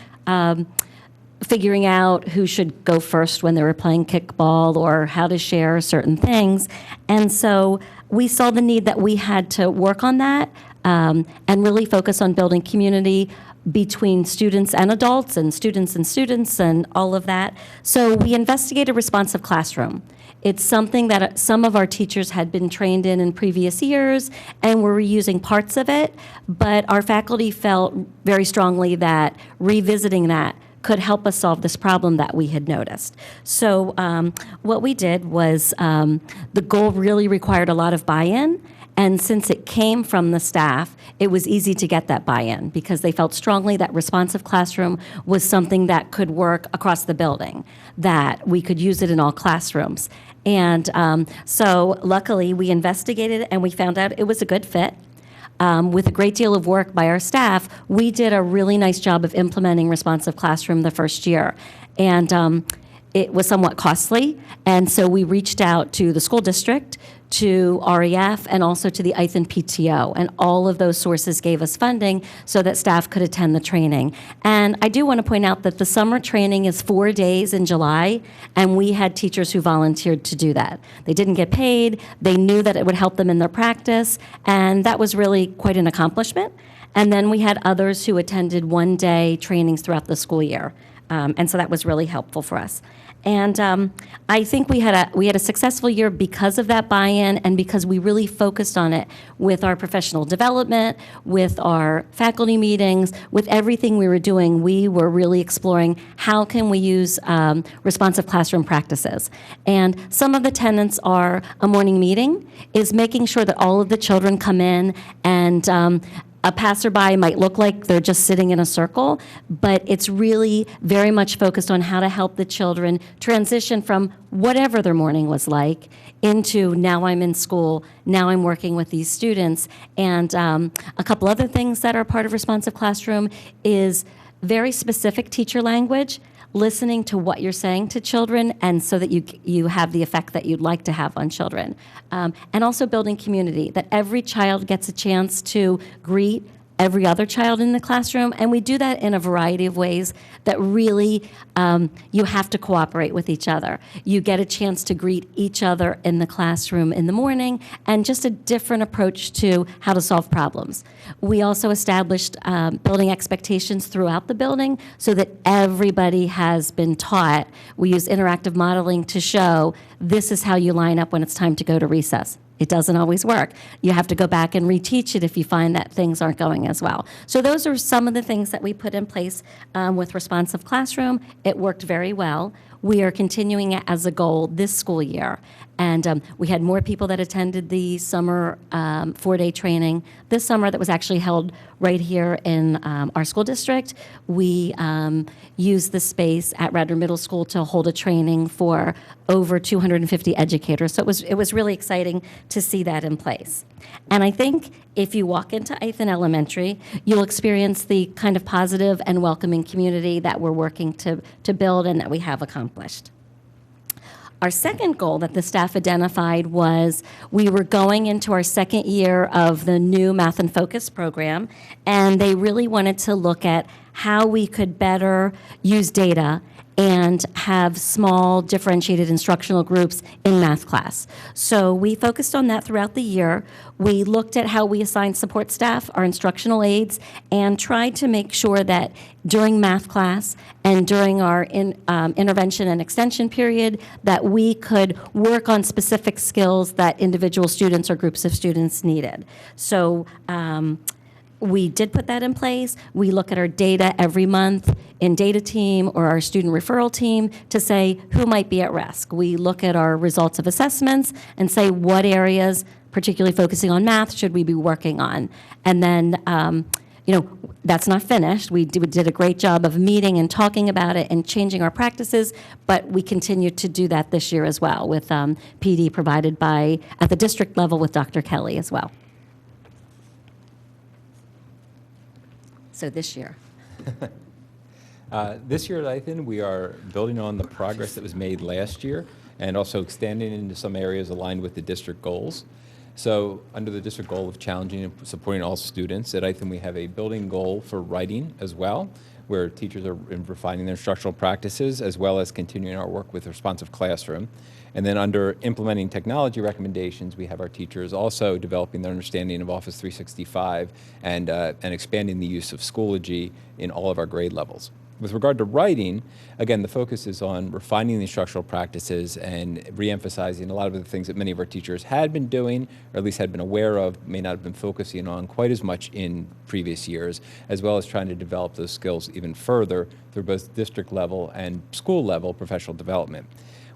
figuring out who should go first when they were playing kickball or how to share certain things. And so we saw the need that we had to work on that and really focus on building community between students and adults and students and all of that. So we investigated responsive classroom. It's something that some of our teachers had been trained in previous years, and were reusing parts of it, but our faculty felt very strongly that revisiting that could help us solve this problem that we had noticed. So what we did was the goal really required a lot of buy-in, and since it came from the staff, it was easy to get that buy-in because they felt strongly that responsive classroom was something that could work across the building, that we could use it in all classrooms. And so luckily we investigated and we found out it was a good fit. With a great deal of work by our staff, we did a really nice job of implementing responsive classroom the first year. And it was somewhat costly, and so we reached out to the school district, to REF, and also to the Ithan PTO, and all of those sources gave us funding so that staff could attend the training. And I do want to point out that the summer training is 4 days in July, and we had teachers who volunteered to do that. They didn't get paid, they knew that it would help them in their practice, and that was really quite an accomplishment. And then we had others who attended one-day trainings throughout the school year, and so that was really helpful for us. And I think we had a successful year because of that buy-in and because we really focused on it with our professional development, with our faculty meetings, with everything we were doing. We were really exploring how can we use responsive classroom practices. And some of the tenets are a morning meeting is making sure that all of the children come in and a passerby might look like they're just sitting in a circle, but it's really very much focused on how to help the children transition from whatever their morning was like into now I'm in school, now I'm working with these students. And a couple other things that are part of responsive classroom is very specific teacher language, listening to what you're saying to children, and so that you have the effect that you'd like to have on children. And also building community, that every child gets a chance to greet every other child in the classroom, and we do that in a variety of ways that really you have to cooperate with each other. You get a chance to greet each other in the classroom in the morning, and just a different approach to how to solve problems. We also established building expectations throughout the building so that everybody has been taught. We use interactive modeling to show this is how you line up when it's time to go to recess. It doesn't always work. You have to go back and reteach it if you find that things aren't going as well. So those are some of the things that we put in place with Responsive Classroom. It worked very well. We are continuing it as a goal this school year. And we had more people that attended the summer 4-day training this summer that was actually held right here in our school district. We used the space at Radnor Middle School to hold a training for over 250 educators. So it was really exciting to see that in place. And I think if you walk into Ithan Elementary, you'll experience the kind of positive and welcoming community that we're working to build and that we have accomplished. Our second goal that the staff identified was we were going into our second year of the new Math and Focus program, and they really wanted to look at how we could better use data and have small differentiated instructional groups in math class. So we focused on that throughout the year. We looked at how we assigned support staff, our instructional aides, and tried to make sure that during math class and during our intervention and extension period that we could work on specific skills that individual students or groups of students needed. So we did put that in place. We look at our data every month in data team or our student referral team to say who might be at risk. We look at our results of assessments and say what areas, particularly focusing on math, should we be working on. And then, that's not finished. We did a great job of meeting and talking about it and changing our practices, but we continue to do that this year as well with PD provided at the district level with Dr. Kelly as well. So this year. This year at Ithan, we are building on the progress that was made last year and also extending into some areas aligned with the district goals. So under the district goal of challenging and supporting all students, at Ithan we have a building goal for writing as well, where teachers are refining their instructional practices as well as continuing our work with Responsive Classroom. And then under implementing technology recommendations, we have our teachers also developing their understanding of Office 365 and expanding the use of Schoology in all of our grade levels. With regard to writing, again, the focus is on refining the instructional practices and re-emphasizing a lot of the things that many of our teachers had been doing, or at least had been aware of, may not have been focusing on quite as much in previous years, as well as trying to develop those skills even further through both district level and school level professional development.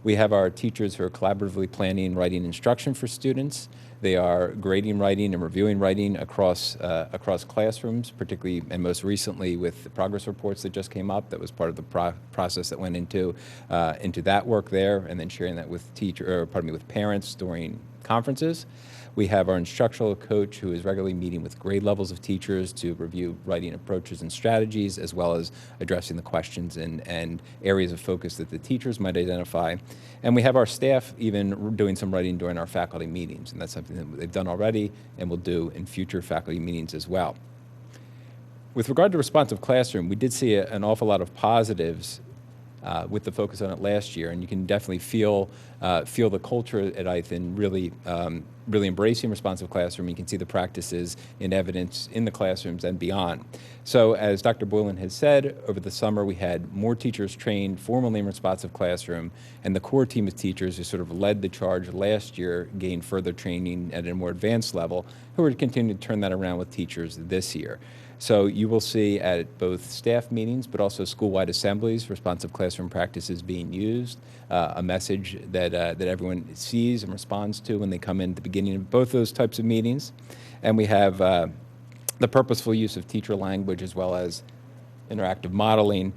We have our teachers who are collaboratively planning writing instruction for students. They are grading writing and reviewing writing across classrooms, particularly and most recently with the progress reports that just came up. That was part of the process that went into that work there, and then sharing that with with parents during conferences. We have our instructional coach who is regularly meeting with grade levels of teachers to review writing approaches and strategies, as well as addressing the questions and areas of focus that the teachers might identify. And we have our staff even doing some writing during our faculty meetings, and that's something that they've done already and will do in future faculty meetings as well. With regard to Responsive Classroom, we did see an awful lot of positives with the focus on it last year, and you can definitely feel the culture at Ithan really embracing Responsive Classroom. You can see the practices in evidence in the classrooms and beyond. So as Dr. Boylan has said, over the summer we had more teachers trained formally in Responsive Classroom, and the core team of teachers who sort of led the charge last year gained further training at a more advanced level, who are continuing to turn that around with teachers this year. So you will see at both staff meetings, but also school-wide assemblies, Responsive Classroom practices being used, a message that everyone sees and responds to when they come in at the beginning of both those types of meetings. And we have the purposeful use of teacher language as well as interactive modeling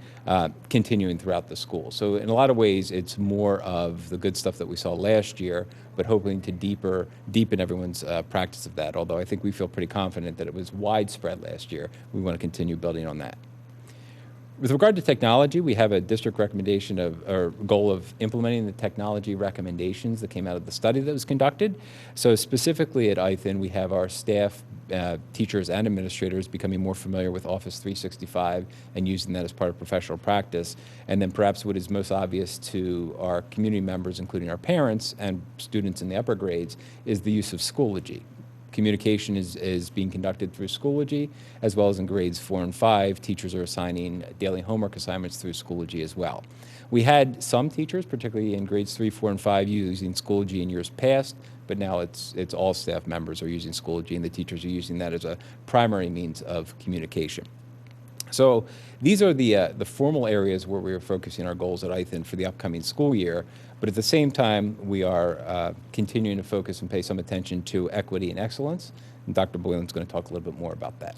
continuing throughout the school. So in a lot of ways, it's more of the good stuff that we saw last year, but hoping to deepen everyone's practice of that. Although I think we feel pretty confident that it was widespread last year. We want to continue building on that. With regard to technology, we have a district recommendation or goal of implementing the technology recommendations that came out of the study that was conducted. So specifically at Ithan, we have our staff, teachers and administrators becoming more familiar with Office 365 and using that as part of professional practice. And then perhaps what is most obvious to our community members, including our parents and students in the upper grades, is the use of Schoology. communication is being conducted through Schoology, as well as in grades 4 and 5, teachers are assigning daily homework assignments through Schoology as well. We had some teachers, particularly in grades 3, 4, and 5, using Schoology in years past, but now it's all staff members are using Schoology, and the teachers are using that as a primary means of communication. So these are the formal areas where we are focusing our goals at ITHN for the upcoming school year, but at the same time, we are continuing to focus and pay some attention to equity and excellence, and Dr. Boylan's going to talk a little bit more about that.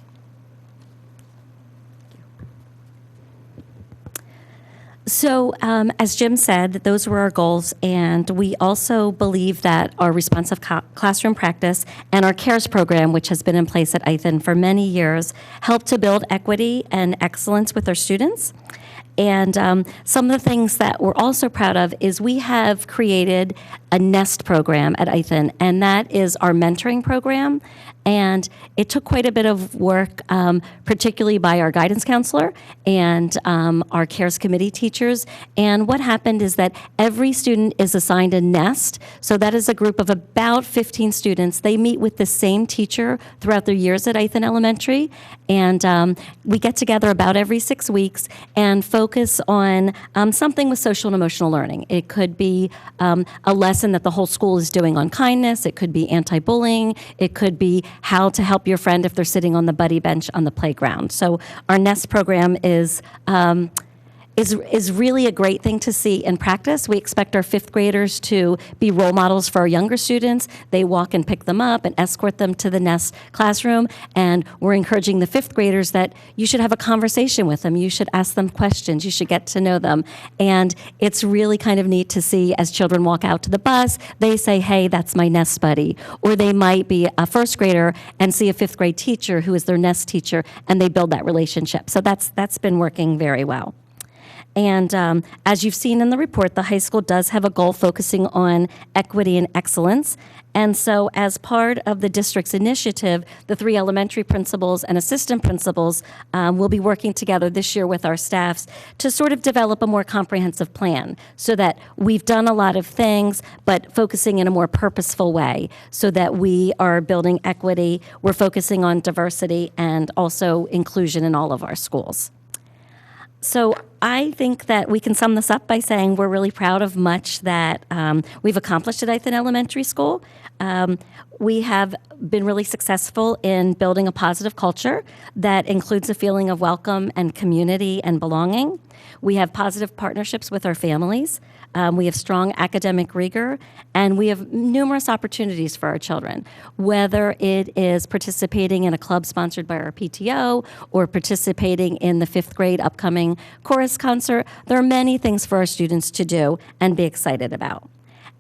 So, as Jim said, those were our goals, and we also believe that our responsive classroom practice and our CARES program, which has been in place at ITHN for many years, help to build equity and excellence with our students. And some of the things that we're also proud of is we have created a NEST program at ITHN, and that is our mentoring program. And it took quite a bit of work, particularly by our guidance counselor and our CARES committee teachers. And what happened is that every student is assigned a NEST. So that is a group of about 15 students. They meet with the same teacher throughout their years at ITHN Elementary. And we get together about every 6 weeks and focus on something with social and emotional learning. It could be a lesson that the whole school is doing on kindness. It could be anti-bullying. It could be how to help your friend if they're sitting on the buddy bench on the playground. So our NEST program is really a great thing to see in practice. We expect our 5th graders to be role models for our younger students. They walk and pick them up and escort them to the NEST classroom. And we're encouraging the 5th graders that you should have a conversation with them. You should ask them questions. You should get to know them. And it's really kind of neat to see as children walk out to the bus, they say, hey, that's my NEST buddy. Or they might be a 1st grader and see a 5th grade teacher who is their NEST teacher, and they build that relationship. So that's been working very well. And as you've seen in the report, the high school does have a goal focusing on equity and excellence. And so as part of the district's initiative, the 3 elementary principals and assistant principals will be working together this year with our staffs to sort of develop a more comprehensive plan so that we've done a lot of things, but focusing in a more purposeful way so that we are building equity, we're focusing on diversity, and also inclusion in all of our schools. So I think that we can sum this up by saying we're really proud of much that we've accomplished at ITHN Elementary School. We have been really successful in building a positive culture that includes a feeling of welcome and community and belonging. We have positive partnerships with our families. We have strong academic rigor, and we have numerous opportunities for our children, whether it is participating in a club sponsored by our PTO or participating in the 5th grade upcoming chorus concert. There are many things for our students to do and be excited about.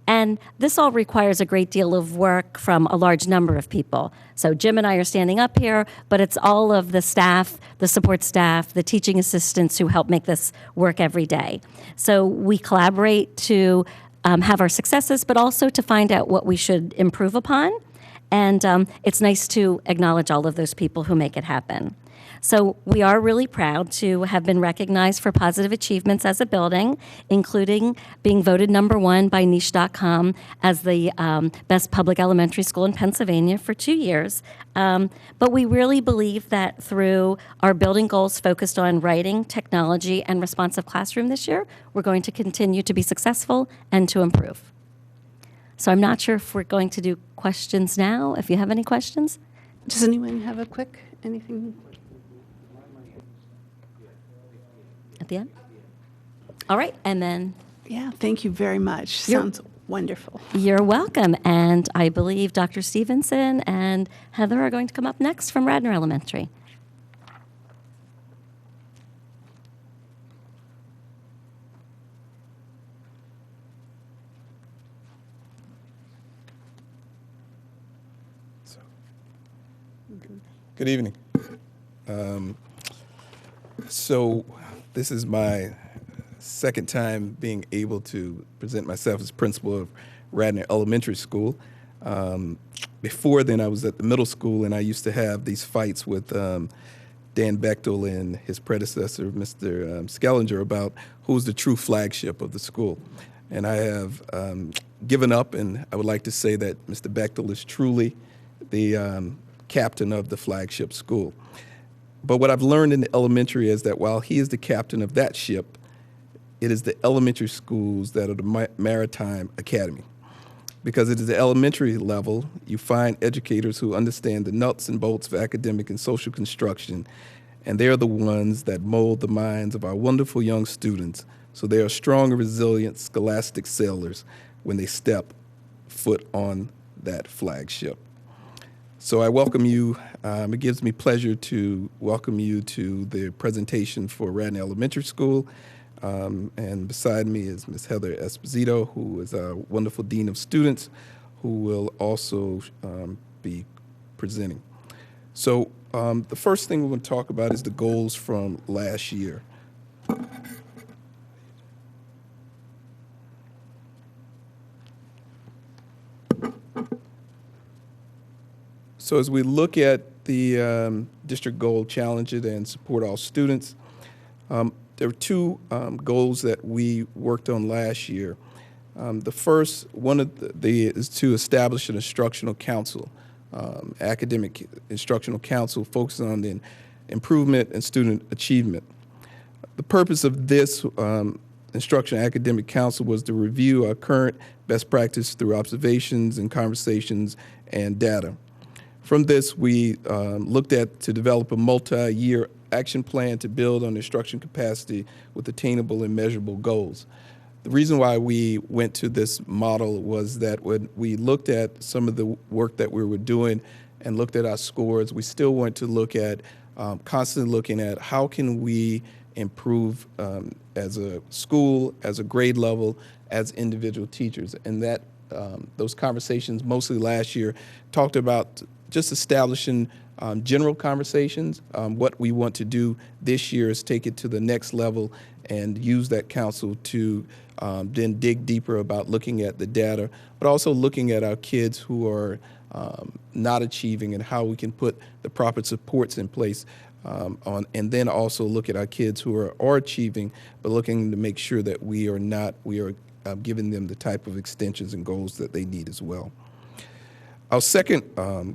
And this all requires a great deal of work from a large number of people. So Jim and I are standing up here, but it's all of the staff, the support staff, the teaching assistants who help make this work every day. So we collaborate to have our successes, but also to find out what we should improve upon. And it's nice to acknowledge all of those people who make it happen. So we are really proud to have been recognized for positive achievements as a building, including being voted #1 by Niche.com as the best public elementary school in Pennsylvania for 2 years. But we really believe that through our building goals focused on writing, technology, and responsive classroom this year, we're going to continue to be successful and to improve. So I'm not sure if we're going to do questions now, if you have any questions. Does anyone have a quick anything? At the end? All right, and then Yeah, thank you very much. You're- Sounds wonderful. you're welcome. And I believe Dr. Stevenson and Heather are going to come up next from Radnor Elementary. Good evening. So this is my second time being able to present myself as principal of Radnor Elementary School. Before then, I was at the middle school, and I used to have these fights with Dan Bechtel and his predecessor, Mr. Skellinger, about who's the true flagship of the school. And I have given up, and I would like to say that Mr. Bechtel is truly the captain of the flagship school. But what I've learned in the elementary is that while he is the captain of that ship, it is the elementary schools that are the maritime academy. Because it is the elementary level, you find educators who understand the nuts and bolts of academic and social construction, and they're the ones that mold the minds of our wonderful young students so they are strong and resilient scholastic sailors when they step foot on that flagship. So I welcome you. It gives me pleasure to welcome you to the presentation for Radnor Elementary School. And beside me is Ms. Heather Esposito, who is our wonderful Dean of Students, who will also be presenting. So the first thing we're going to talk about is the goals from last year. So as we look at the district goal, challenge it and support all students, there were two goals that we worked on last year. The first, one of the is to establish an instructional council, academic instructional council focused on the improvement in student achievement. The purpose of this instructional academic council was to review our current best practice through observations and conversations and data. From this, we looked at to develop a multi-year action plan to build on instruction capacity with attainable and measurable goals. The reason why we went to this model was that when we looked at some of the work that we were doing and looked at our scores, we still want to look at, constantly looking at how can we improve as a school, as a grade level, as individual teachers. And that those conversations, mostly last year, talked about just establishing general conversations. What we want to do this year is take it to the next level and use that council to then dig deeper about looking at the data, but also looking at our kids who are not achieving and how we can put the proper supports in place and then also look at our kids who are achieving, but looking to make sure that we are giving them the type of extensions and goals that they need as well. Our second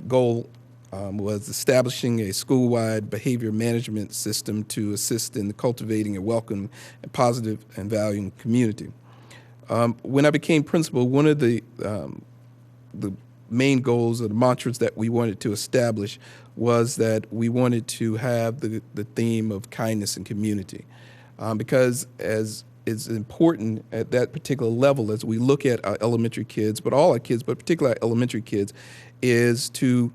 goal was establishing a school-wide behavior management system to assist in cultivating a welcome and positive and valuing community. When I became principal, one of the main goals or the mantras that we wanted to establish was that we wanted to have the theme of kindness and community. Because as it's important at that particular level as we look at our elementary kids, but all our kids, but particularly our elementary kids, is to,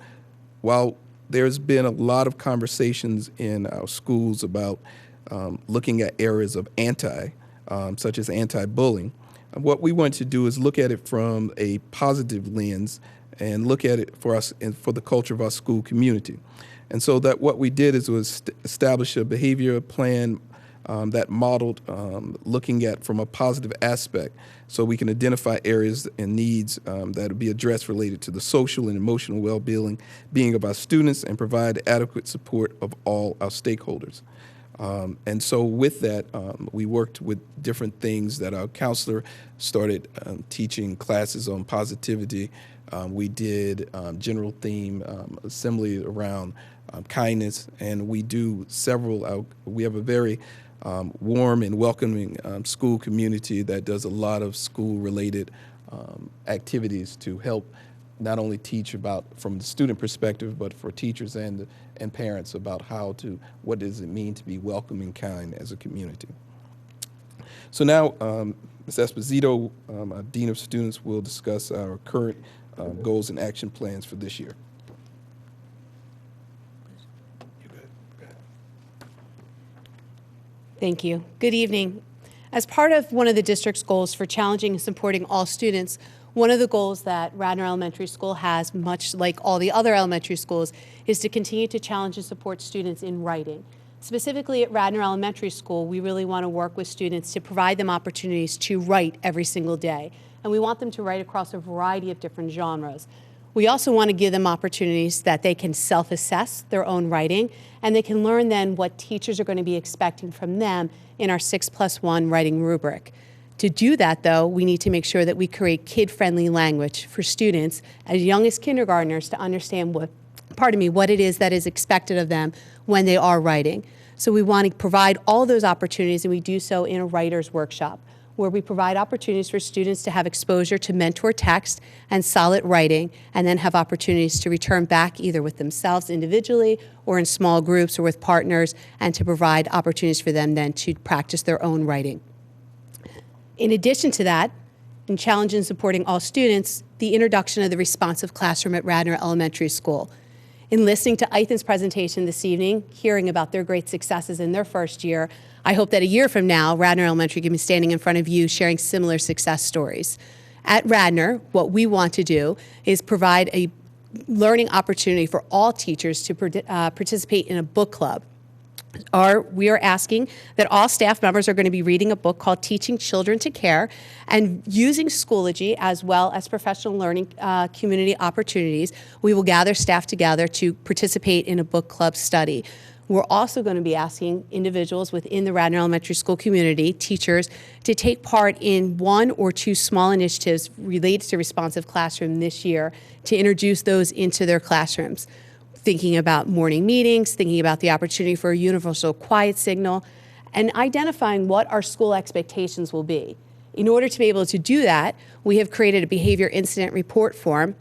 while there's been a lot of conversations in our schools about looking at areas of such as anti-bullying, what we want to do is look at it from a positive lens and look at it for us and for the culture of our school community. And so that what we did is was establish a behavior plan that modeled looking at from a positive aspect so we can identify areas and needs that will be addressed related to the social and emotional well-being of our students and provide adequate support of all our stakeholders. And so with that, we worked with different things that our counselor started teaching classes on positivity. We did general theme assembly around kindness, and we do several, we have a very warm and welcoming school community that does a lot of school-related activities to help not only teach about from the student perspective, but for teachers and parents about what does it mean to be welcoming kind as a community. So now, Ms. Esposito, our Dean of Students, will discuss our current goals and action plans for this year. Thank you. Good evening. As part of one of the district's goals for challenging and supporting all students, one of the goals that Radnor Elementary School has, much like all the other elementary schools, is to continue to challenge and support students in writing. Specifically at Radnor Elementary School, we really want to work with students to provide them opportunities to write every single day. And we want them to write across a variety of different genres. We also want to give them opportunities that they can self-assess their own writing, and they can learn then what teachers are going to be expecting from them in our 6+1 writing rubric. To do that, though, we need to make sure that we create kid-friendly language for students as young as kindergartners to understand what it is that is expected of them when they are writing. So we want to provide all those opportunities, and we do so in a writer's workshop, where we provide opportunities for students to have exposure to mentor text and solid writing, and then have opportunities to return back either with themselves individually or in small groups or with partners, and to provide opportunities for them then to practice their own writing. In addition to that, in challenging and supporting all students, the introduction of the responsive classroom at Radnor Elementary School. In listening to Ethan's presentation this evening, hearing about their great successes in their first year, I hope that a year from now, Radnor Elementary can be standing in front of you sharing similar success stories. At Radnor, what we want to do is provide a learning opportunity for all teachers to participate in a book club. We are asking that all staff members are going to be reading a book called Teaching Children to Care, and using Schoology as well as professional learning community opportunities, we will gather staff together to participate in a book club study. We're also going to be asking individuals within the Radnor Elementary School community, teachers, to take part in 1 or 2 small initiatives related to responsive classroom this year to introduce those into their classrooms. Thinking about morning meetings, thinking about the opportunity for a universal quiet signal, and identifying what our school expectations will be. In order to be able to do that, we have created a behavior incident report form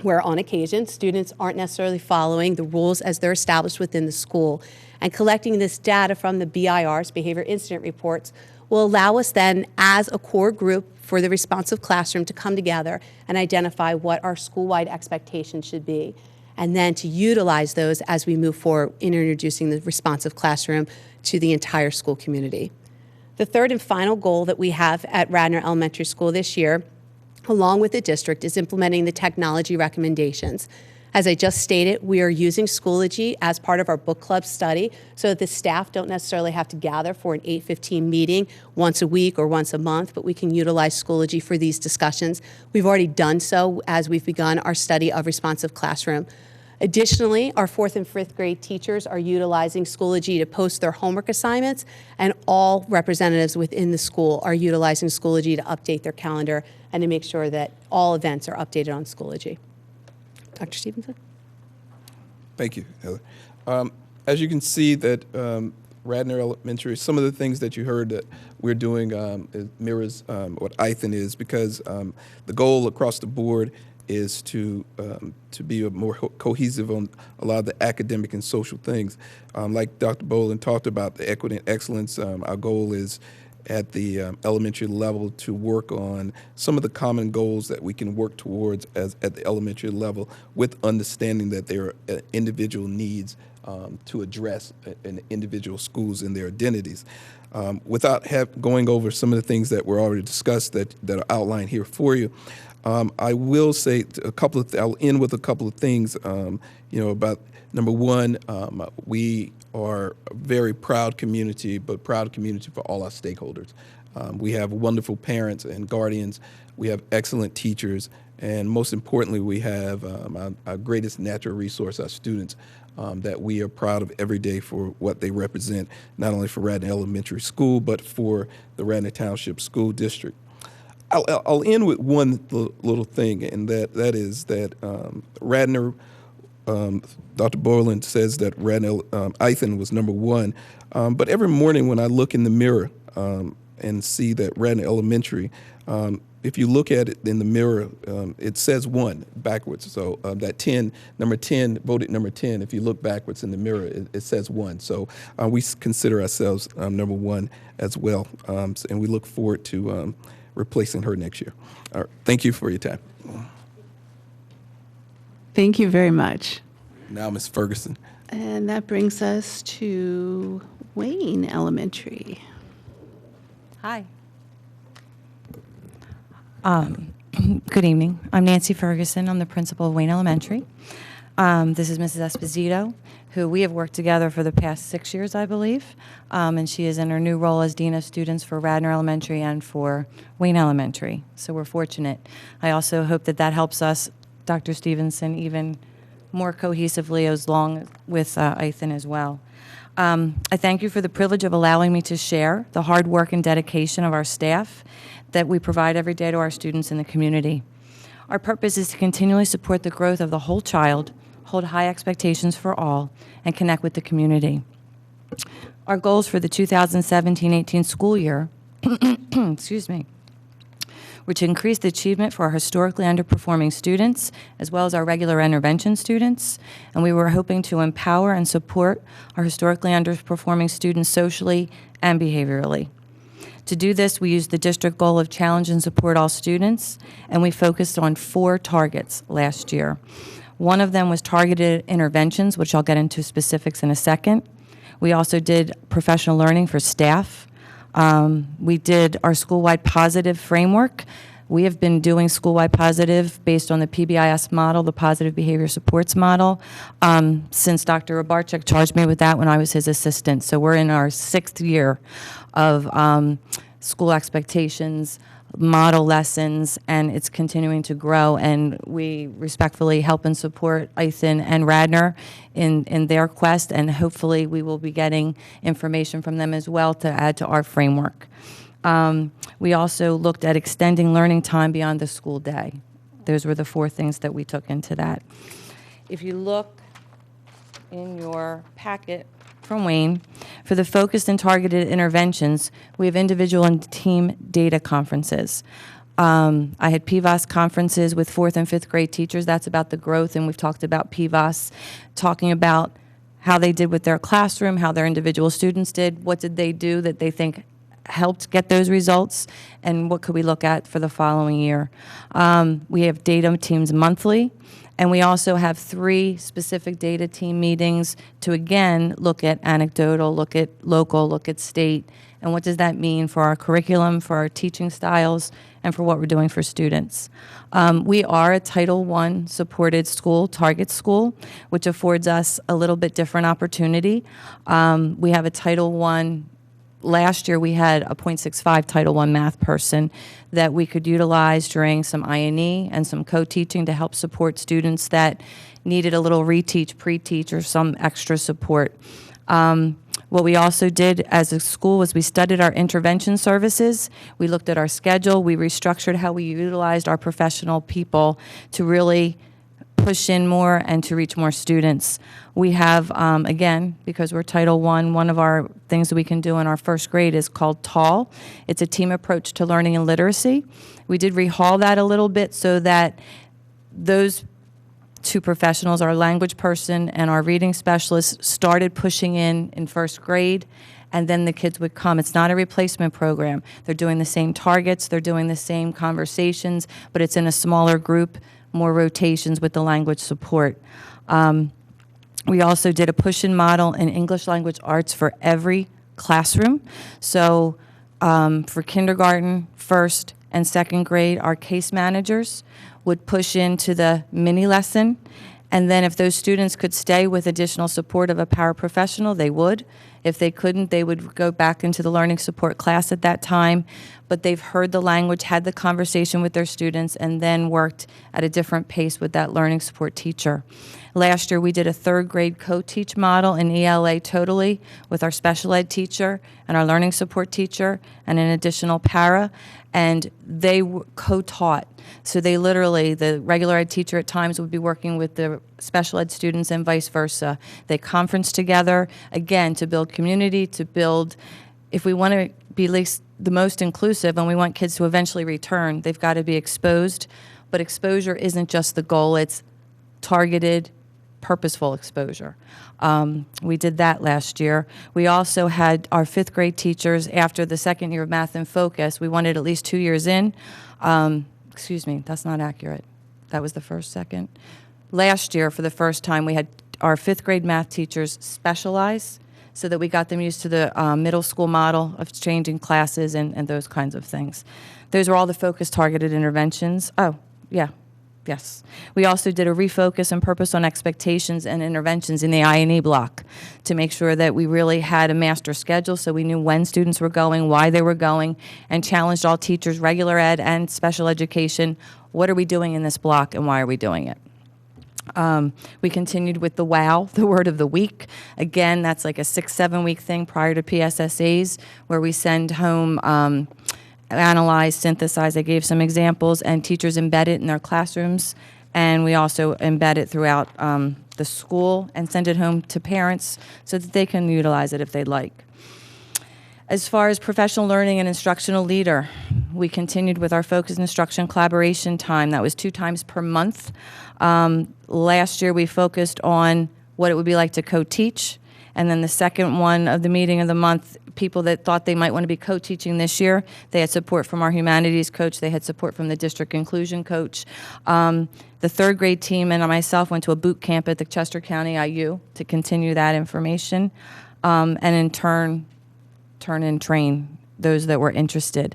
where on occasion students aren't necessarily following the rules as they're established within the school. And collecting this data from the BIRs, behavior incident reports, will allow us then as a core group for the responsive classroom to come together and identify what our school-wide expectations should be, and then to utilize those as we move forward in introducing the responsive classroom to the entire school community. The third and final goal that we have at Radnor Elementary School this year, along with the district, is implementing the technology recommendations. As I just stated, we are using Schoology as part of our book club study so that the staff don't necessarily have to gather for an 8:15 meeting once a week or once a month, but we can utilize Schoology for these discussions. We've already done so as we've begun our study of responsive classroom. Additionally, our 4th and 5th grade teachers are utilizing Schoology to post their homework assignments, and all representatives within the school are utilizing Schoology to update their calendar and to make sure that all events are updated on Schoology. Dr. Stevenson? Thank you, Heather. As you can see that Radnor Elementary, some of the things that you heard that we're doing mirrors what Ethan is, because the goal across the board is to be more cohesive on a lot of the academic and social things. Like Dr. Boland talked about, the equity and excellence, our goal is at the elementary level to work on some of the common goals that we can work towards at the elementary level, with understanding that there are individual needs to address in individual schools and their identities. Without going over some of the things that were already discussed that are outlined here for you, I will say I'll end with a couple of things, about number one, we are a very proud community, but proud community for all our stakeholders. We have wonderful parents and guardians. We have excellent teachers. And most importantly, we have our greatest natural resource, our students, that we are proud of every day for what they represent, not only for Radnor Elementary School, but for the Radnor Township School District. I'll end with one little thing, and that is that Radnor, Dr. Boland says that Radnor, Ethan was number 1, but every morning when I look in the mirror and see that Radnor Elementary, if you look at it in the mirror, it says 1 backwards. So that 10, number 10, voted number 10. If you look backwards in the mirror, it says 1. So we consider ourselves number 1 as well, and we look forward to replacing her next year. All right, thank you for your time. Thank you very much. Now, Ms. Ferguson. And that brings us to Wayne Elementary. Hi. Good evening. I'm Nancy Ferguson. I'm the principal of Wayne Elementary. This is Mrs. Esposito, who we have worked together for the past 6 years, I believe, and she is in her new role as Dean of Students for Radnor Elementary and for Wayne Elementary. So we're fortunate. I also hope that that helps us, Dr. Stevenson, even more cohesively as long with Ethan as well. I thank you for the privilege of allowing me to share the hard work and dedication of our staff that we provide every day to our students in the community. Our purpose is to continually support the growth of the whole child, hold high expectations for all, and connect with the community. Our goals for the 2017-18 school year, excuse me, were to increase the achievement for our historically underperforming students, as well as our regular intervention students, and we were hoping to empower and support our historically underperforming students socially and behaviorally. To do this, we used the district goal of challenge and support all students, and we focused on 4 targets last year. One of them was targeted interventions, which I'll get into specifics in a second. We also did professional learning for staff. We did our school-wide positive framework. We have been doing school-wide positive based on the PBIS model, the Positive Behavior Supports model, since Dr. Rabarchik charged me with that when I was his assistant. So we're in our 6th year of school expectations, model lessons, and it's continuing to grow. And we respectfully help and support Ethan and Radnor in their quest, and hopefully we will be getting information from them as well to add to our framework. We also looked at extending learning time beyond the school day. Those were the 4 things that we took into that. If you look in your packet from Wayne, for the focused and targeted interventions, we have individual and team data conferences. I had PVAS conferences with 4th and 5th grade teachers. That's about the growth, and we've talked about PVAS, talking about how they did with their classroom, how their individual students did, what did they do that they think helped get those results, and what could we look at for the following year. We have data teams monthly, and we also have 3 specific data team meetings to, again, look at anecdotal, look at local, look at state, and what does that mean for our curriculum, for our teaching styles, and for what we're doing for students. We are a Title I supported school, target school, which affords us a little bit different opportunity. We have a Title I. Last year, we had a .65 Title I math person that we could utilize during some I&E and some co-teaching to help support students that needed a little reteach, pre-teach, or some extra support. What we also did as a school was we studied our intervention services. We looked at our schedule. We restructured how we utilized our professional people to really push in more and to reach more students. We have, again, because we're Title I, one of our things that we can do in our 1st grade is called TALL. It's a team approach to learning and literacy. We did rehaul that a little bit so that those 2 professionals, our language person and our reading specialist, started pushing in 1st grade, and then the kids would come. It's not a replacement program. They're doing the same targets, they're doing the same conversations, but it's in a smaller group, more rotations with the language support. We also did a push-in model in English language arts for every classroom. So for kindergarten, 1st and 2nd grade, our case managers would push into the mini lesson, and then if those students could stay with additional support of a paraprofessional, they would. If they couldn't, they would go back into the learning support class at that time, but they've heard the language, had the conversation with their students, and then worked at a different pace with that learning support teacher. Last year, we did a 3rd grade co-teach model in ELA totally with our special ed teacher and our learning support teacher and an additional para, and they co-taught. So they literally, the regular ed teacher at times would be working with the special ed students and vice versa. They conference together, again, to build community, to build, if we want to be the most inclusive and we want kids to eventually return, they've got to be exposed. But exposure isn't just the goal, it's targeted, purposeful exposure. We did that last year. We also had our 5th grade teachers, after the 2nd year of Math in Focus, we wanted at least 2 years in. Excuse me, that's not accurate. That was the 1st, 2nd. Last year, for the first time, we had our 5th grade math teachers specialize so that we got them used to the middle school model of changing classes and those kinds of things. Those are all the focused targeted interventions. Oh, yeah. Yes. We also did a refocus and purpose on expectations and interventions in the I&E block to make sure that we really had a master schedule so we knew when students were going, why they were going, and challenged all teachers, regular ed and special education, what are we doing in this block and why are we doing it? We continued with the WOW, the word of the week. Again, that's like a 6-7 week thing prior to PSSAs, where we send home analyze, synthesize. I gave some examples, and teachers embed it in their classrooms. And we also embed it throughout the school and send it home to parents so that they can utilize it if they'd like. As far as professional learning and instructional leader, we continued with our focused instruction collaboration time. That was 2 times per month. Last year, we focused on what it would be like to co-teach. And then the second one of the meeting of the month, people that thought they might want to be co-teaching this year, they had support from our humanities coach. They had support from the district inclusion coach. The 3rd grade team and myself went to a boot camp at the Chester County IU to continue that information, and in turn and train those that were interested.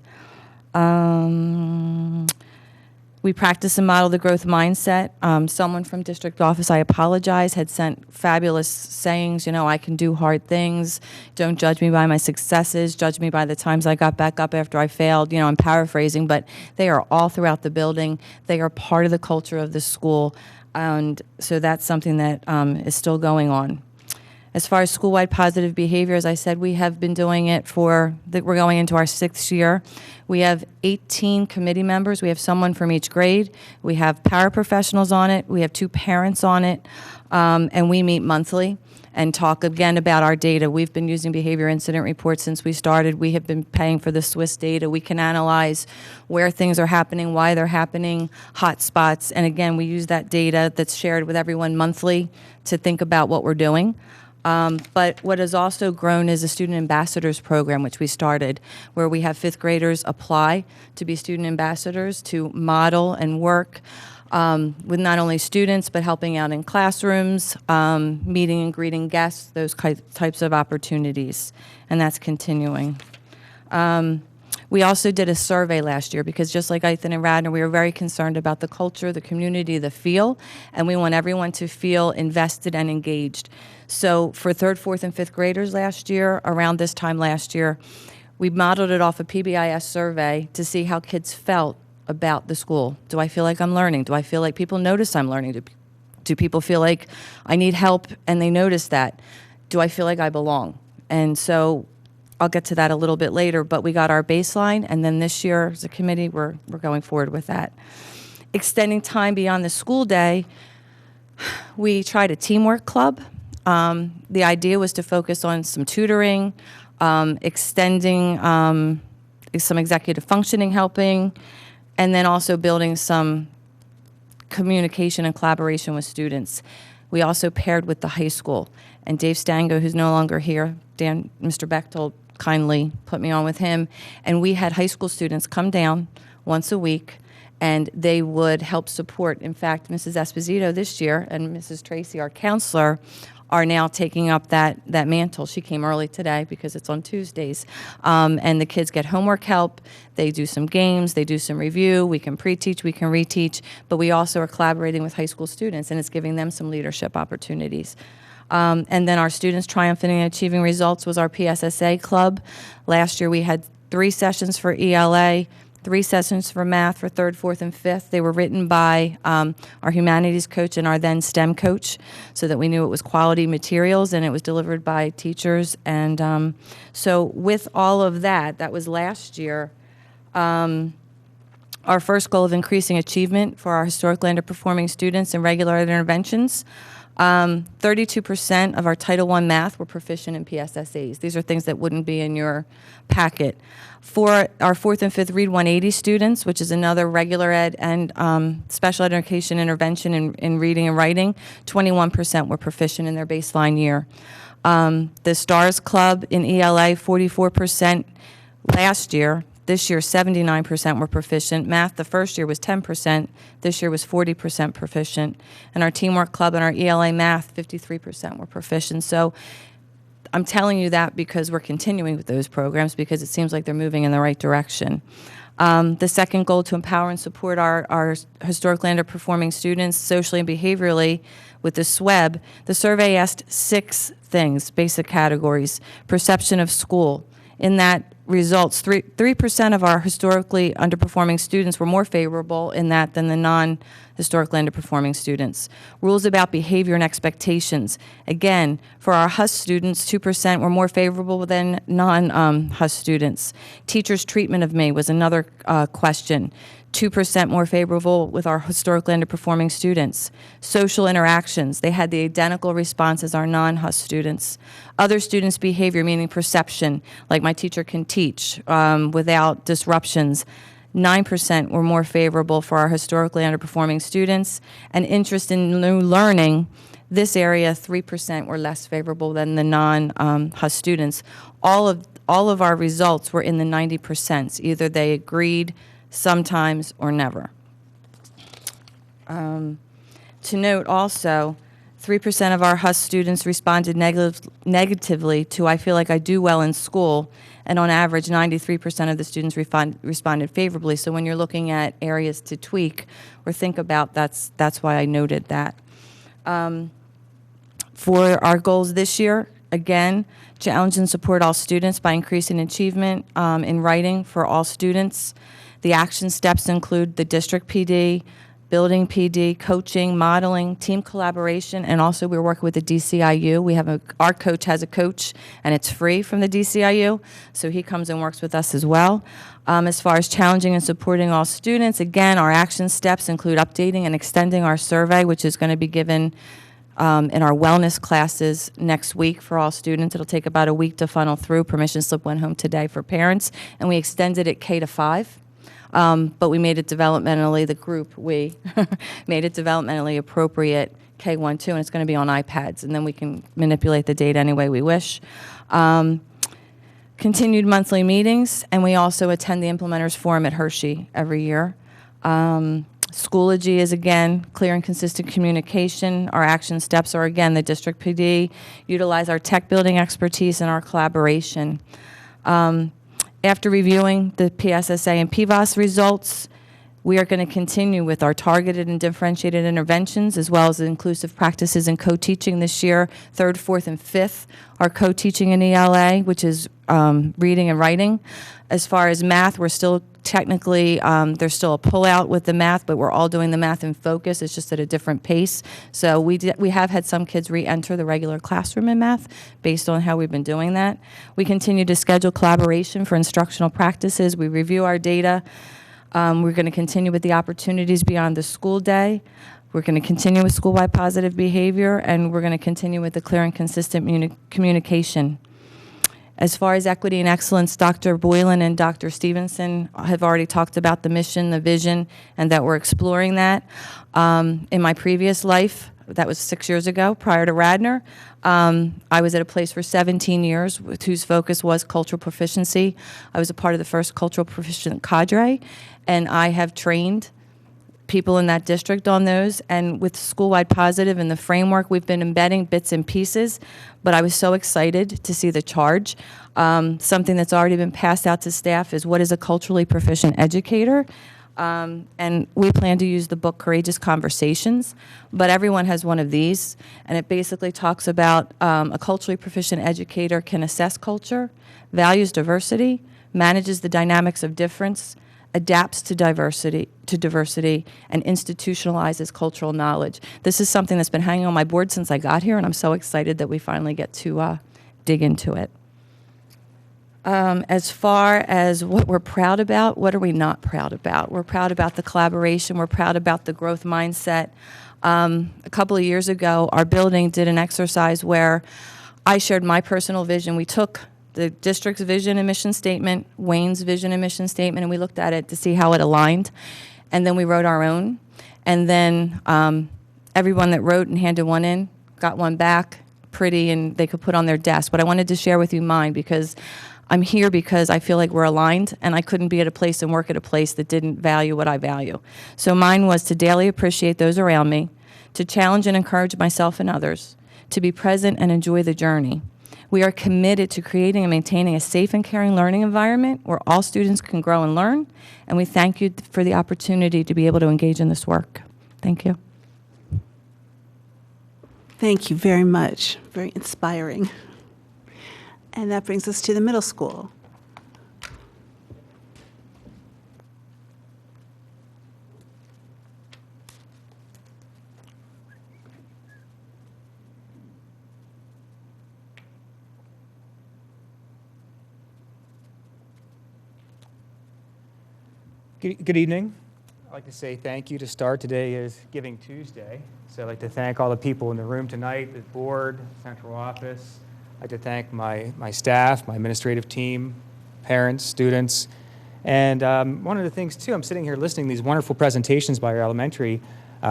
We practice and model the growth mindset. Someone from district office, I apologize, had sent fabulous sayings, I can do hard things. Don't judge me by my successes. Judge me by the times I got back up after I failed. I'm paraphrasing, but they are all throughout the building. They are part of the culture of the school. And so that's something that is still going on. As far as school-wide positive behavior, as I said, we have been doing it we're going into our 6th year. We have 18 committee members. We have someone from each grade. We have paraprofessionals on it. We have 2 parents on it. And we meet monthly and talk again about our data. We've been using behavior incident reports since we started. We have been paying for the Swiss data. We can analyze where things are happening, why they're happening, hot spots. And again, we use that data that's shared with everyone monthly to think about what we're doing. But what has also grown is a student ambassadors program, which we started, where we have 5th graders apply to be student ambassadors to model and work with not only students, but helping out in classrooms, meeting and greeting guests, those types of opportunities. And that's continuing. We also did a survey last year because just like Ethan and Radnor, we were very concerned about the culture, the community, the feel, and we want everyone to feel invested and engaged. So for 3rd, 4th, and 5th graders last year, around this time last year, we modeled it off a PBIS survey to see how kids felt about the school. Do I feel like I'm learning? Do I feel like people notice I'm learning? Do people feel like I need help and they notice that? Do I feel like I belong? And so I'll get to that a little bit later, but we got our baseline, and then this year as a committee, we're going forward with that. Extending time beyond the school day, we tried a teamwork club. The idea was to focus on some tutoring, extending some executive functioning helping, and then also building some communication and collaboration with students. We also paired with the high school, and Dave Stango, who's no longer here, Mr. Bechtold kindly put me on with him, and we had high school students come down once a week, and they would help support. In fact, Mrs. Esposito this year and Mrs. Tracy, our counselor, are now taking up that mantle. She came early today because it's on Tuesdays. And the kids get homework help. They do some games. They do some review. We can pre-teach. We can reteach. But we also are collaborating with high school students, and it's giving them some leadership opportunities. And then our students triumphing and achieving results was our PSSA club. Last year we had 3 sessions for ELA, 3 sessions for math for 3rd, 4th, and 5th. They were written by our humanities coach and our then STEM coach, so that we knew it was quality materials and it was delivered by teachers. And so with all of that, that was last year. Our first goal of increasing achievement for our historically underperforming students in regular ed interventions. 32% of our Title I math were proficient in PSSAs. These are things that wouldn't be in your packet. For our 4th and 5th Read 180 students, which is another regular ed and special education intervention in reading and writing, 21% were proficient in their baseline year. The STARS Club in ELA, 44% last year. This year, 79% were proficient. Math, the first year was 10%. This year was 40% proficient. And our Teamwork Club and our ELA Math, 53% were proficient. So I'm telling you that because we're continuing with those programs because it seems like they're moving in the right direction. The second goal, to empower and support our historically underperforming students socially and behaviorally with the SWEB. The survey asked 6 things, basic categories. Perception of school. In that, results, 3% of our historically underperforming students were more favorable in that than the non-historically underperforming students. Rules about behavior and expectations. Again, for our HUS students, 2% were more favorable than non-HUS students. Teachers' treatment of me was another question. 2% more favorable with our historically underperforming students. Social interactions, they had the identical response as our non-HUS students. Other students' behavior, meaning perception, like my teacher can teach without disruptions. 9% were more favorable for our historically underperforming students. And interest in new learning, this area, 3% were less favorable than the non-HUS students. All of our results were in the 90%. Either they agreed, sometimes, or never. To note also, 3% of our HUS students responded negatively to "I feel like I do well in school," and on average, 93% of the students responded favorably. So when you're looking at areas to tweak or think about, that's why I noted that. For our goals this year, again, challenge and support all students by increasing achievement in writing for all students. The action steps include the district PD, building PD, coaching, modeling, team collaboration, and also we're working with the DCIU. We have our coach has a coach, and it's free from the DCIU, so he comes and works with us as well. As far as challenging and supporting all students, again, our action steps include updating and extending our survey, which is going to be given in our wellness classes next week for all students. It'll take about a week to funnel through. Permission slip went home today for parents, and we extended it K to 5. But we made it developmentally, the group, we made it developmentally appropriate K1, 2, and it's going to be on iPads, and then we can manipulate the data any way we wish. Continued monthly meetings, and we also attend the Implementers Forum at Hershey every year. Schoology is, again, clear and consistent communication. Our action steps are, again, the district PD, utilize our tech building expertise and our collaboration. After reviewing the PSSA and PVOS results, we are going to continue with our targeted and differentiated interventions as well as inclusive practices and co-teaching this year. 3rd, 4th, and 5th are co-teaching in ELA, which is reading and writing. As far as math, we're still technically, there's still a pullout with the math, but we're all doing the math in focus. It's just at a different pace. So we have had some kids re-enter the regular classroom in math based on how we've been doing that. We continue to schedule collaboration for instructional practices. We review our data. We're going to continue with the opportunities beyond the school day. We're going to continue with school-wide positive behavior, and we're going to continue with the clear and consistent communication. As far as equity and excellence, Dr. Boylan and Dr. Stevenson have already talked about the mission, the vision, and that we're exploring that. In my previous life, that was 6 years ago, prior to Radnor, I was at a place for 17 years whose focus was cultural proficiency. I was a part of the first cultural proficient cadre, and I have trained people in that district on those, and with School-Wide Positive and the framework, we've been embedding bits and pieces, but I was so excited to see the charge. Something that's already been passed out to staff is what is a culturally proficient educator, and we plan to use the book Courageous Conversations, but everyone has one of these, and it basically talks about a culturally proficient educator can assess culture, values diversity, manages the dynamics of difference, adapts to diversity, and institutionalizes cultural knowledge. This is something that's been hanging on my board since I got here, and I'm so excited that we finally get to dig into it. As far as what we're proud about, what are we not proud about? We're proud about the collaboration. We're proud about the growth mindset. A couple of years ago, our building did an exercise where I shared my personal vision. We took the district's vision and mission statement, Wayne's vision and mission statement, and we looked at it to see how it aligned. And then we wrote our own. And then everyone that wrote and handed one in got one back, pretty, and they could put on their desk. But I wanted to share with you mine because I'm here because I feel like we're aligned, and I couldn't be at a place and work at a place that didn't value what I value. So mine was to daily appreciate those around me, to challenge and encourage myself and others, to be present and enjoy the journey. We are committed to creating and maintaining a safe and caring learning environment where all students can grow and learn, and we thank you for the opportunity to be able to engage in this work. Thank you. Thank you very much. Very inspiring. And that brings us to the middle school. Good evening. I'd like to say thank you to start. Today is Giving Tuesday. So I'd like to thank all the people in the room tonight, the board, central office. I'd like to thank my staff, my administrative team, parents, students. And one of the things, too, I'm sitting here listening to these wonderful presentations by our elementary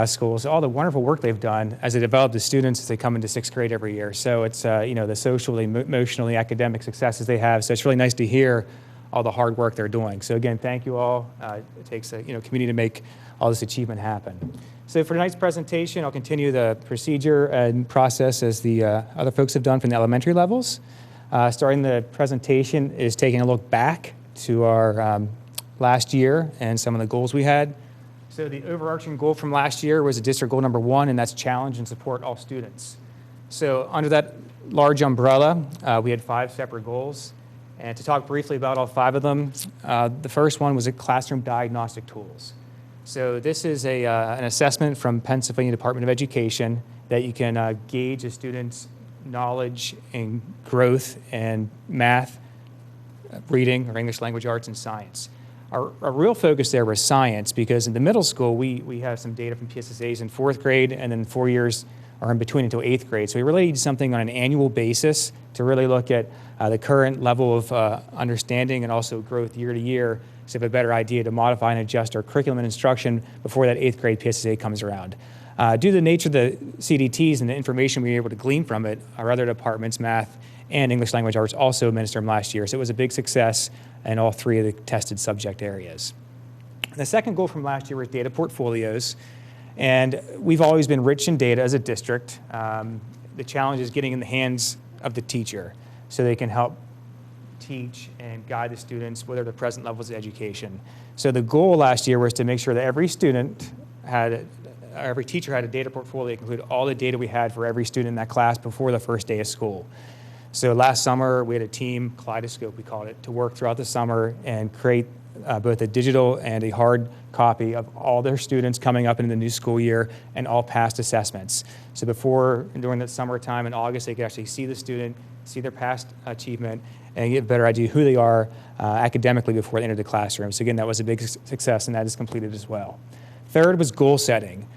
schools, all the wonderful work they've done as they develop the students as they come into 6th grade every year. So it's, the socially, emotionally, academic successes they have. So it's really nice to hear all the hard work they're doing. So again, thank you all. It takes a community to make all this achievement happen. So for tonight's presentation, I'll continue the procedure and process as the other folks have done from the elementary levels. Starting the presentation is taking a look back to our last year and some of the goals we had. So the overarching goal from last year was a district goal number 1, and that's challenge and support all students. So under that large umbrella, we had 5 separate goals. And to talk briefly about all 5 of them, the first one was classroom diagnostic tools. So this is an assessment from Pennsylvania Department of Education that you can gauge a student's knowledge and growth in math, reading, or English language arts, and science. Our real focus there was science, because in the middle school, we have some data from PSSAs in 4th grade, and then 4 years are in between until 8th grade. So we really need something on an annual basis to really look at the current level of understanding and also growth year to year, so we have a better idea to modify and adjust our curriculum and instruction before that 8th grade PSSA comes around. Due to the nature of the CDTs and the information we were able to glean from it, our other departments, math and English language arts, also administered them last year. So it was a big success in all 3 of the tested subject areas. The second goal from last year was data portfolios. And we've always been rich in data as a district. The challenge is getting in the hands of the teacher so they can help teach and guide the students with their present levels of education. So the goal last year was to make sure that every teacher had a data portfolio that included all the data we had for every student in that class before the first day of school. So last summer, we had a team, Kaleidoscope we called it, to work throughout the summer and create both a digital and a hard copy of all their students coming up into the new school year and all past assessments. So before and during that summertime in August, they could actually see the student, see their past achievement, and get a better idea who they are academically before they enter the classroom. So again, that was a big success, and that is completed as well. Third was goal setting.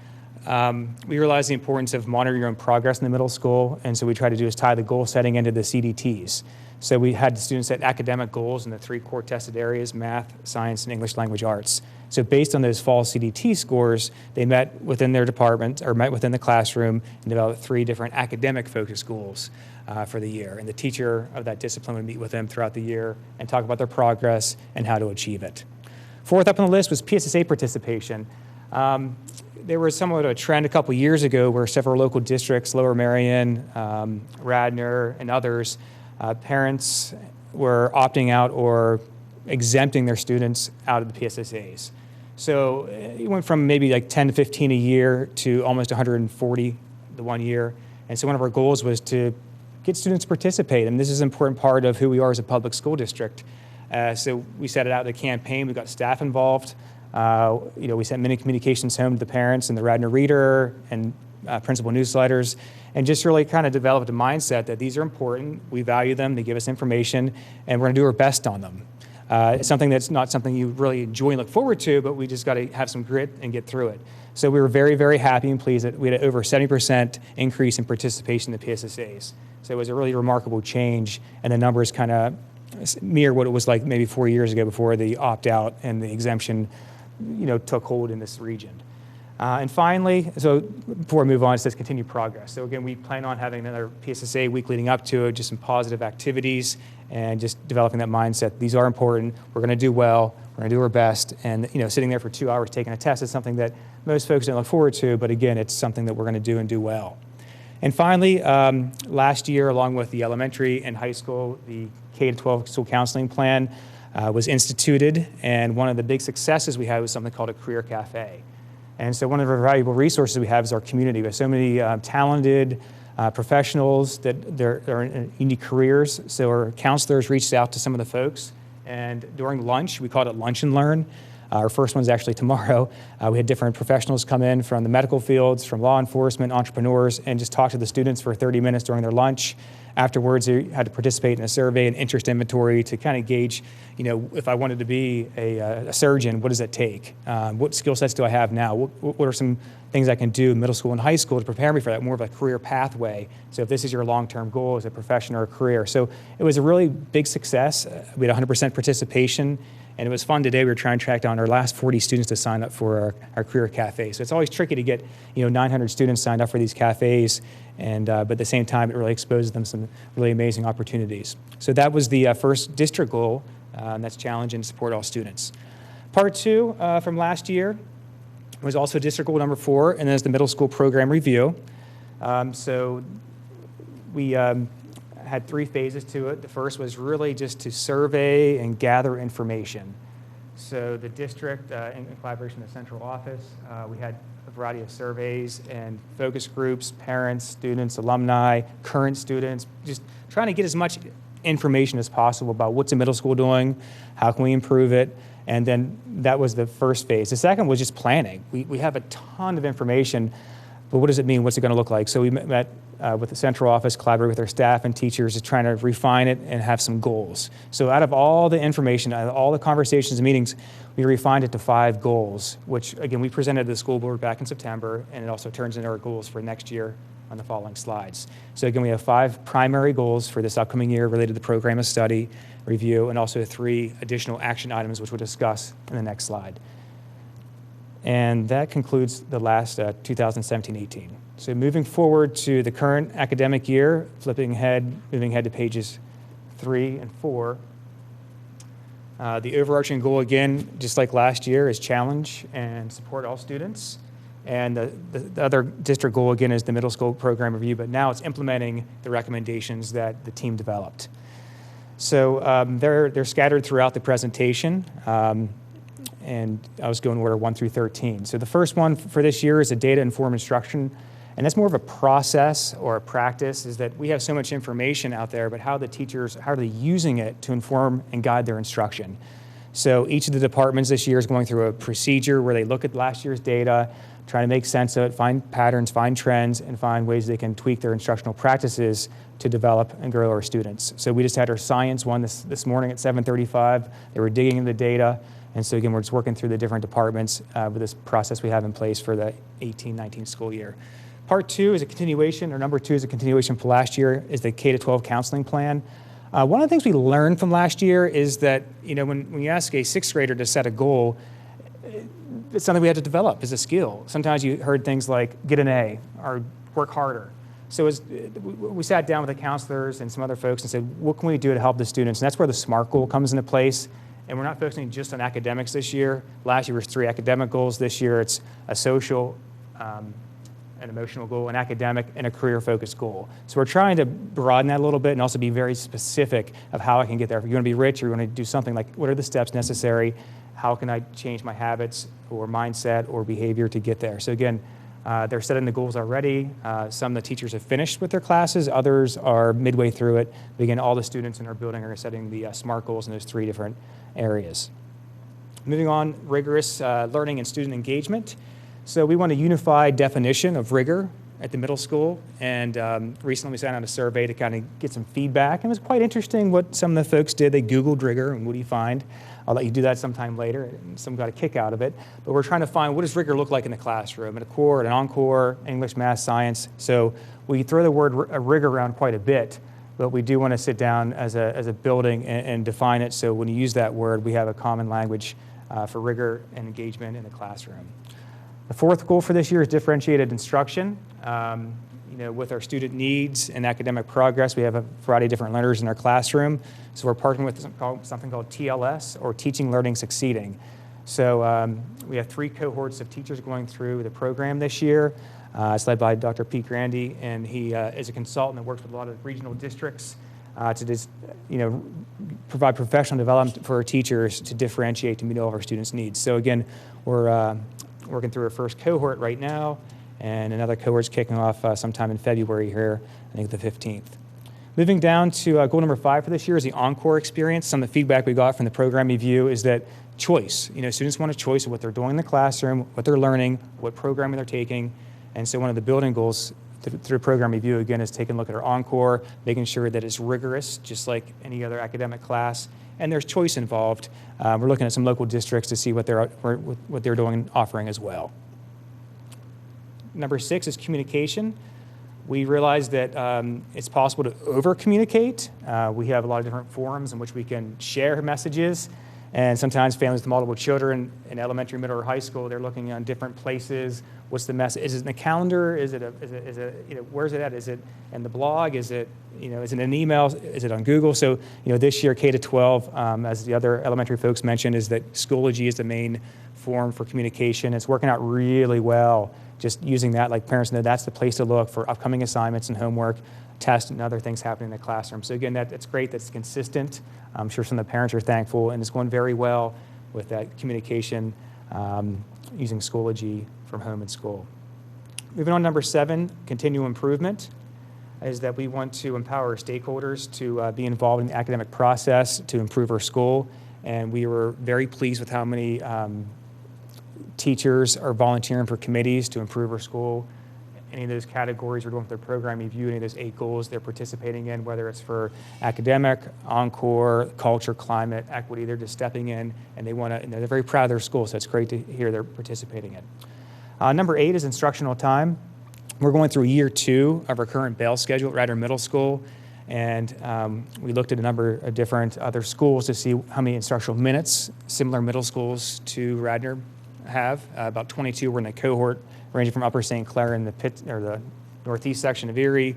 We realized the importance of monitoring your own progress in the middle school, and so we tried to do is tie the goal setting into the CDTs. So we had the students set academic goals in the 3 core tested areas, math, science, and English language arts. So based on those fall CDT scores, they met within their department or met within the classroom and developed 3 different academic focus goals for the year. And the teacher of that discipline would meet with them throughout the year and talk about their progress and how to achieve it. Fourth up on the list was PSSA participation. There was somewhat of a trend a couple years ago where several local districts, Lower Merion, Radnor, and others, parents were opting out or exempting their students out of the PSSAs. So it went from maybe like 10 to 15 a year to almost 140 the one year. And so one of our goals was to get students to participate. And this is an important part of who we are as a public school district. So we set it out in a campaign. We got staff involved. We sent many communications home to the parents and the Radnor Reader and principal newsletters, and just really kind of developed a mindset that these are important, we value them, they give us information, and we're going to do our best on them. It's something that's not something you really enjoy and look forward to, but we just got to have some grit and get through it. So we were very, very happy and pleased that we had over 70% increase in participation in the PSSAs. So it was a really remarkable change, and the numbers kind of mirror what it was like maybe 4 years ago before the opt-out and the exemption took hold in this region. And finally, so before I move on, it says continue progress. So again, we plan on having another PSSA week leading up to it, just some positive activities and just developing that mindset. These are important. We're going to do well. We're going to do our best. And sitting there for 2 hours taking a test is something that most folks don't look forward to, but again, it's something that we're going to do and do well. And finally, last year, along with the elementary and high school, the K-12 school counseling plan was instituted, and one of the big successes we had was something called a career cafe. And so one of our valuable resources we have is our community. We have so many talented professionals that they're in unique careers. So our counselors reached out to some of the folks, and during lunch, we called it Lunch and Learn. Our first one's actually tomorrow. We had different professionals come in from the medical fields, from law enforcement, entrepreneurs, and just talk to the students for 30 minutes during their lunch Afterwards, they had to participate in a survey and interest inventory to kind of gauge, if I wanted to be a surgeon, what does that take? What skill sets do I have now? What are some things I can do in middle school and high school to prepare me for that, more of a career pathway? So if this is your long-term goal as a profession or a career. So it was a really big success. We had 100% participation. And it was fun today. We were trying to track down our last 40 students to sign up for our career cafe. So it's always tricky to get 900 students signed up for these cafes, but at the same time, it really exposes them some really amazing opportunities. So that was the first district goal, that's challenge and support all students. Part 2 from last year was also district goal number 4, and that's the middle school program review. So we had 3 phases to it. The first was really just to survey and gather information. So the district, in collaboration with the central office, we had a variety of surveys and focus groups, parents, students, alumni, current students, just trying to get as much information as possible about what's the middle school doing, how can we improve it, and then that was the first phase. The second was just planning. We have a ton of information, but what does it mean? What's it going to look like? So we met with the central office, collaborate with our staff and teachers, to trying to refine it and have some goals. So out of all the information, out of all the conversations and meetings, we refined it to 5 goals, which again, we presented to the school board back in September, and it also turns into our goals for next year on the following slides. So again, we have 5 primary goals for this upcoming year related to the program of study, review, and also 3 additional action items, which we'll discuss in the next slide. And that concludes the last 2017-18. So moving forward to the current academic year, moving ahead to pages 3 and 4. The overarching goal, again, just like last year, is challenge and support all students. And the other district goal, again, is the middle school program review, but now it's implementing the recommendations that the team developed. So they're scattered throughout the presentation. And I was going order 1 through 13. So the first one for this year is a data-informed instruction. And that's more of a process or a practice, is that we have so much information out there, but how the teachers, how are they using it to inform and guide their instruction? So each of the departments this year is going through a procedure where they look at last year's data, try to make sense of it, find patterns, find trends, and find ways they can tweak their instructional practices to develop and grow our students. So we just had our science one this morning at 7:35. They were digging into the data. And so again, we're just working through the different departments with this process we have in place for the 18-19 school year. Part 2 is a continuation, or number 2 is a continuation from last year, is the K-12 counseling plan. One of the things we learned from last year is that, when you ask a 6th grader to set a goal, it's something we had to develop as a skill. Sometimes you heard things like get an A or work harder. So we sat down with the counselors and some other folks and said, what can we do to help the students? And that's where the SMART goal comes into place. And we're not focusing just on academics this year. Last year was 3 academic goals. This year it's a social, an emotional goal, an academic, and a career-focused goal. So we're trying to broaden that a little bit and also be very specific of how I can get there. If you want to be rich or you want to do something, like what are the steps necessary? How can I change my habits or mindset or behavior to get there? So again, they're setting the goals already. Some of the teachers have finished with their classes. Others are midway through it. But again, all the students in our building are setting the SMART goals in those 3 different areas. Moving on, rigorous learning and student engagement. So we want a unified definition of rigor at the middle school. And recently we sent out a survey to kind of get some feedback. And it was quite interesting what some of the folks did. They Googled rigor, and what do you find? I'll let you do that sometime later. And some got a kick out of it. But we're trying to find, what does rigor look like in the classroom, at a core, at an encore, English, math, science. So we throw the word rigor around quite a bit, but we do want to sit down as a building and define it. So when you use that word, we have a common language for rigor and engagement in the classroom. The 4th goal for this year is differentiated instruction. With our student needs and academic progress, we have a variety of different learners in our classroom. So we're partnering with something called TLS, or Teaching, Learning, Succeeding. So we have 3 cohorts of teachers going through the program this year. It's led by Dr. Pete Grandy, and he is a consultant that works with a lot of regional districts to just, provide professional development for our teachers to differentiate to meet all of our students' needs. So again, we're working through our first cohort right now, and another cohort's kicking off sometime in February here, I think the 15th. Moving down to goal number 5 for this year is the Encore Experience. Some of the feedback we got from the program review is that choice. Students want a choice of what they're doing in the classroom, what they're learning, what programming they're taking. And so one of the building goals through program review, again, is taking a look at our Encore, making sure that it's rigorous, just like any other academic class, and there's choice involved. We're looking at some local districts to see what they're doing and offering as well. Number 6 is communication. We realize that it's possible to over-communicate. We have a lot of different forums in which we can share messages, and sometimes families with multiple children in elementary, middle, or high school, they're looking on different places. What's the message? Is it in the calendar? Is it where's it at? Is it in the blog? Is it is it an email? Is it on Google? So this year K to 12, as the other elementary folks mentioned, is that Schoology is the main forum for communication. It's working out really well. Just using that, like parents know that's the place to look for upcoming assignments and homework, tests, and other things happening in the classroom. So again, it's great. That's consistent. I'm sure some of the parents are thankful, and it's going very well with that communication using Schoology from home and school. Moving on to number 7, continual improvement, is that we want to empower our stakeholders to be involved in the academic process to improve our school. And we were very pleased with how many teachers are volunteering for committees to improve our school. Any of those categories we're going through their program review, any of those 8 goals they're participating in, whether it's for academic, Encore, culture, climate, equity, they're just stepping in, and they're very proud of their school, so it's great to hear they're participating in. Number 8 is instructional time. We're going through year 2 of our current bail schedule at Radnor Middle School, and we looked at a number of different other schools to see how many instructional minutes similar middle schools to Radnor have. About 22 were in the cohort, ranging from Upper St. Clair in the northeast section of Erie,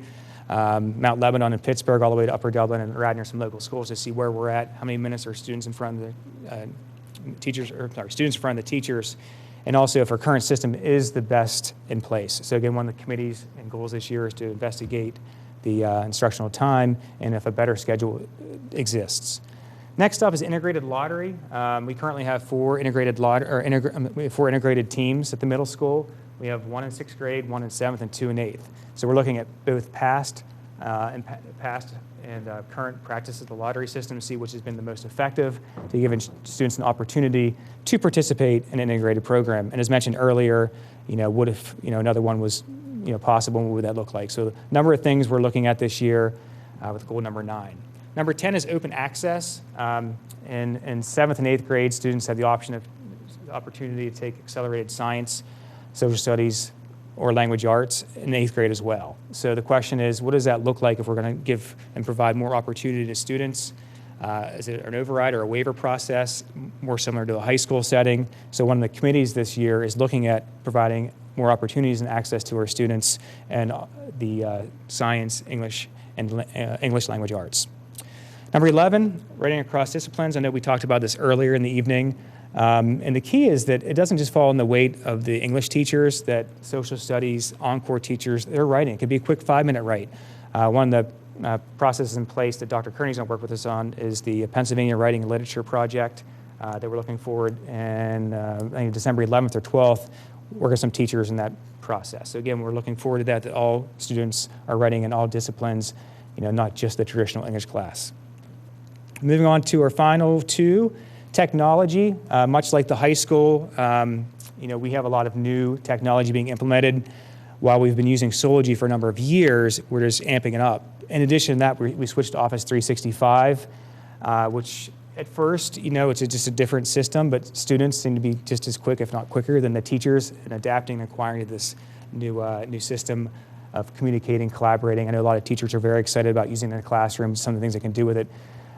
Mount Lebanon and Pittsburgh, all the way to Upper Dublin and Radnor, some local schools, to see where we're at, how many minutes are students in front of the students in front of the teachers, and also if our current system is the best in place. So again, one of the committees and goals this year is to investigate the instructional time and if a better schedule exists. Next up is integrated lottery. We currently have 4 integrated teams at the middle school. We have 1 in 6th grade, 1 in 7th, and 2 in 8th. So we're looking at both past and current practices of the lottery system to see which has been the most effective to give students an opportunity to participate in an integrated program. And as mentioned earlier, what if another one was possible? What would that look like? So a number of things we're looking at this year with goal number 9. Number 10 is open access. In 7th and 8th grade, students have the opportunity to take accelerated science, social studies, or language arts in 8th grade as well. So the question is, what does that look like if we're going to give and provide more opportunity to students? Is it an override or a waiver process, more similar to a high school setting? So one of the committees this year is looking at providing more opportunities and access to our students and the science, English, and English language arts. Number 11, writing across disciplines. I know we talked about this earlier in the evening. And the key is that it doesn't just fall in the weight of the English teachers, that social studies, Encore teachers, they're writing. It could be a quick 5-minute write. One of the processes in place that Dr. Kearney's going to work with us on is the Pennsylvania Writing and Literature Project that we're looking forward, and I think December 11th or 12th, work with some teachers in that process. So again, we're looking forward to that all students are writing in all disciplines, not just the traditional English class. Moving on to our final 2, technology. Much like the high school, we have a lot of new technology being implemented. While we've been using Schoology for a number of years, we're just amping it up. In addition to that, we switched to Office 365, which at first, it's just a different system, but students seem to be just as quick, if not quicker, than the teachers in adapting and acquiring to this new system of communicating, collaborating. I know a lot of teachers are very excited about using it in the classroom, some of the things they can do with it.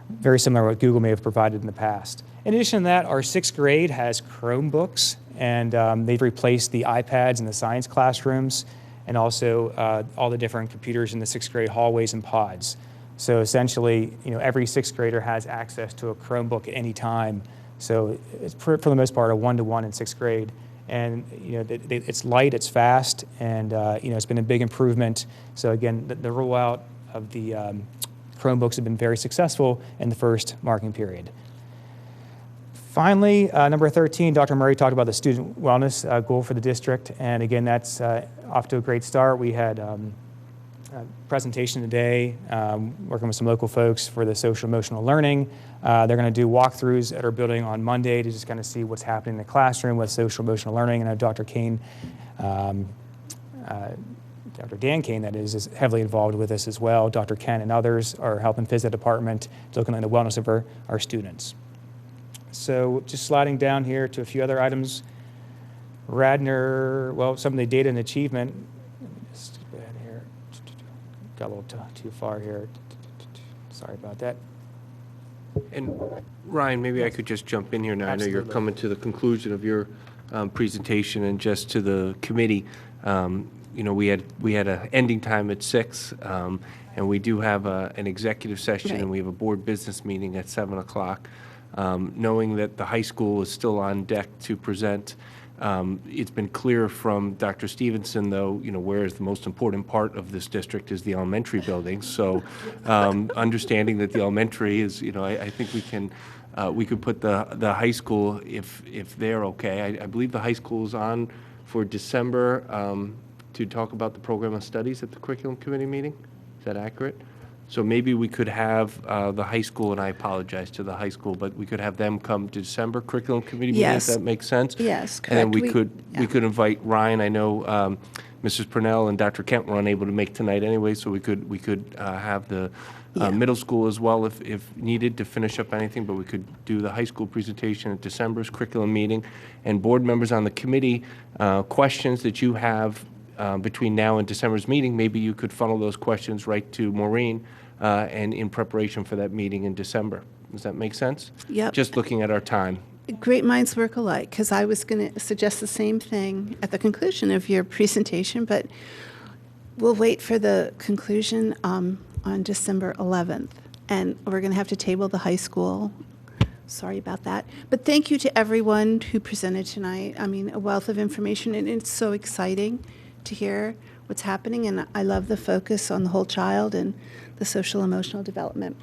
Very similar to what Google may have provided in the past. In addition to that, our 6th grade has Chromebooks, and they've replaced the iPads in the science classrooms, and also all the different computers in the 6th grade hallways and pods. So essentially, every 6th grader has access to a Chromebook at any time. So it's for the most part a 1-to-1 in 6th grade. And it's light, it's fast, and it's been a big improvement. So again, the rollout of the Chromebooks have been very successful in the first marking period. Finally, number 13, Dr. Murray talked about the student wellness goal for the district, and again, that's off to a great start. We had a presentation today, working with some local folks for the social emotional learning. They're going to do walkthroughs at our building on Monday to just kind of see what's happening in the classroom with social emotional learning. And I know Dr. Kane Dr. Dan Kane, that is heavily involved with this as well. Dr. Ken and others are helping phys ed department, looking at the wellness of our students. So just sliding down here to a few other items. Radnor, well, some of the data and achievement. Let me just go ahead here. Got a little too far here. Sorry about that. And Ryan, maybe I could just jump in here now. Absolutely. I know you're coming to the conclusion of your presentation, and just to the committee, you know, we had an ending time at 6, and we do have an executive session, Right. and we have a board business meeting at 7 o'clock. Knowing that the high school is still on deck to present, it's been clear from Dr. Stevenson, though, you know, whereas the most important part of this district is the elementary buildings. So understanding that the elementary is, you know, I think we could put the high school, if they're okay. I believe the high school is on for December to talk about the program of studies at the curriculum committee meeting. Is that accurate? So maybe we could have the high school, and I apologize to the high school, but we could have them come to December curriculum committee meeting, if Yes. that makes sense. Yes, And then correct. we could invite Ryan. I know Mrs. Purnell and Dr. Kent were unable to make tonight anyway, so we could have the middle school as well if needed to finish up anything, but we could do the high school presentation at December's curriculum meeting. And board members on the committee, questions that you have between now and December's meeting, maybe you could funnel those questions right to Maureen and in preparation for that meeting in December. Does that make sense? Yep. Just looking at our time. Great minds work alike, because I was going to suggest the same thing at the conclusion of your presentation, but we'll wait for the conclusion on December 11th, and we're going to have to table the high school. Sorry about that. But thank you to everyone who presented tonight. I mean, a wealth of information, and it's so exciting to hear what's happening, and I love the focus on the whole child and the social emotional development.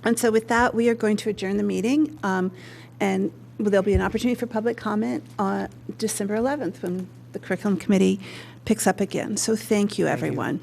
And so with that, we are going to adjourn the meeting, and there'll be an opportunity for public comment on December 11th when the curriculum committee picks up again. So thank you, everyone.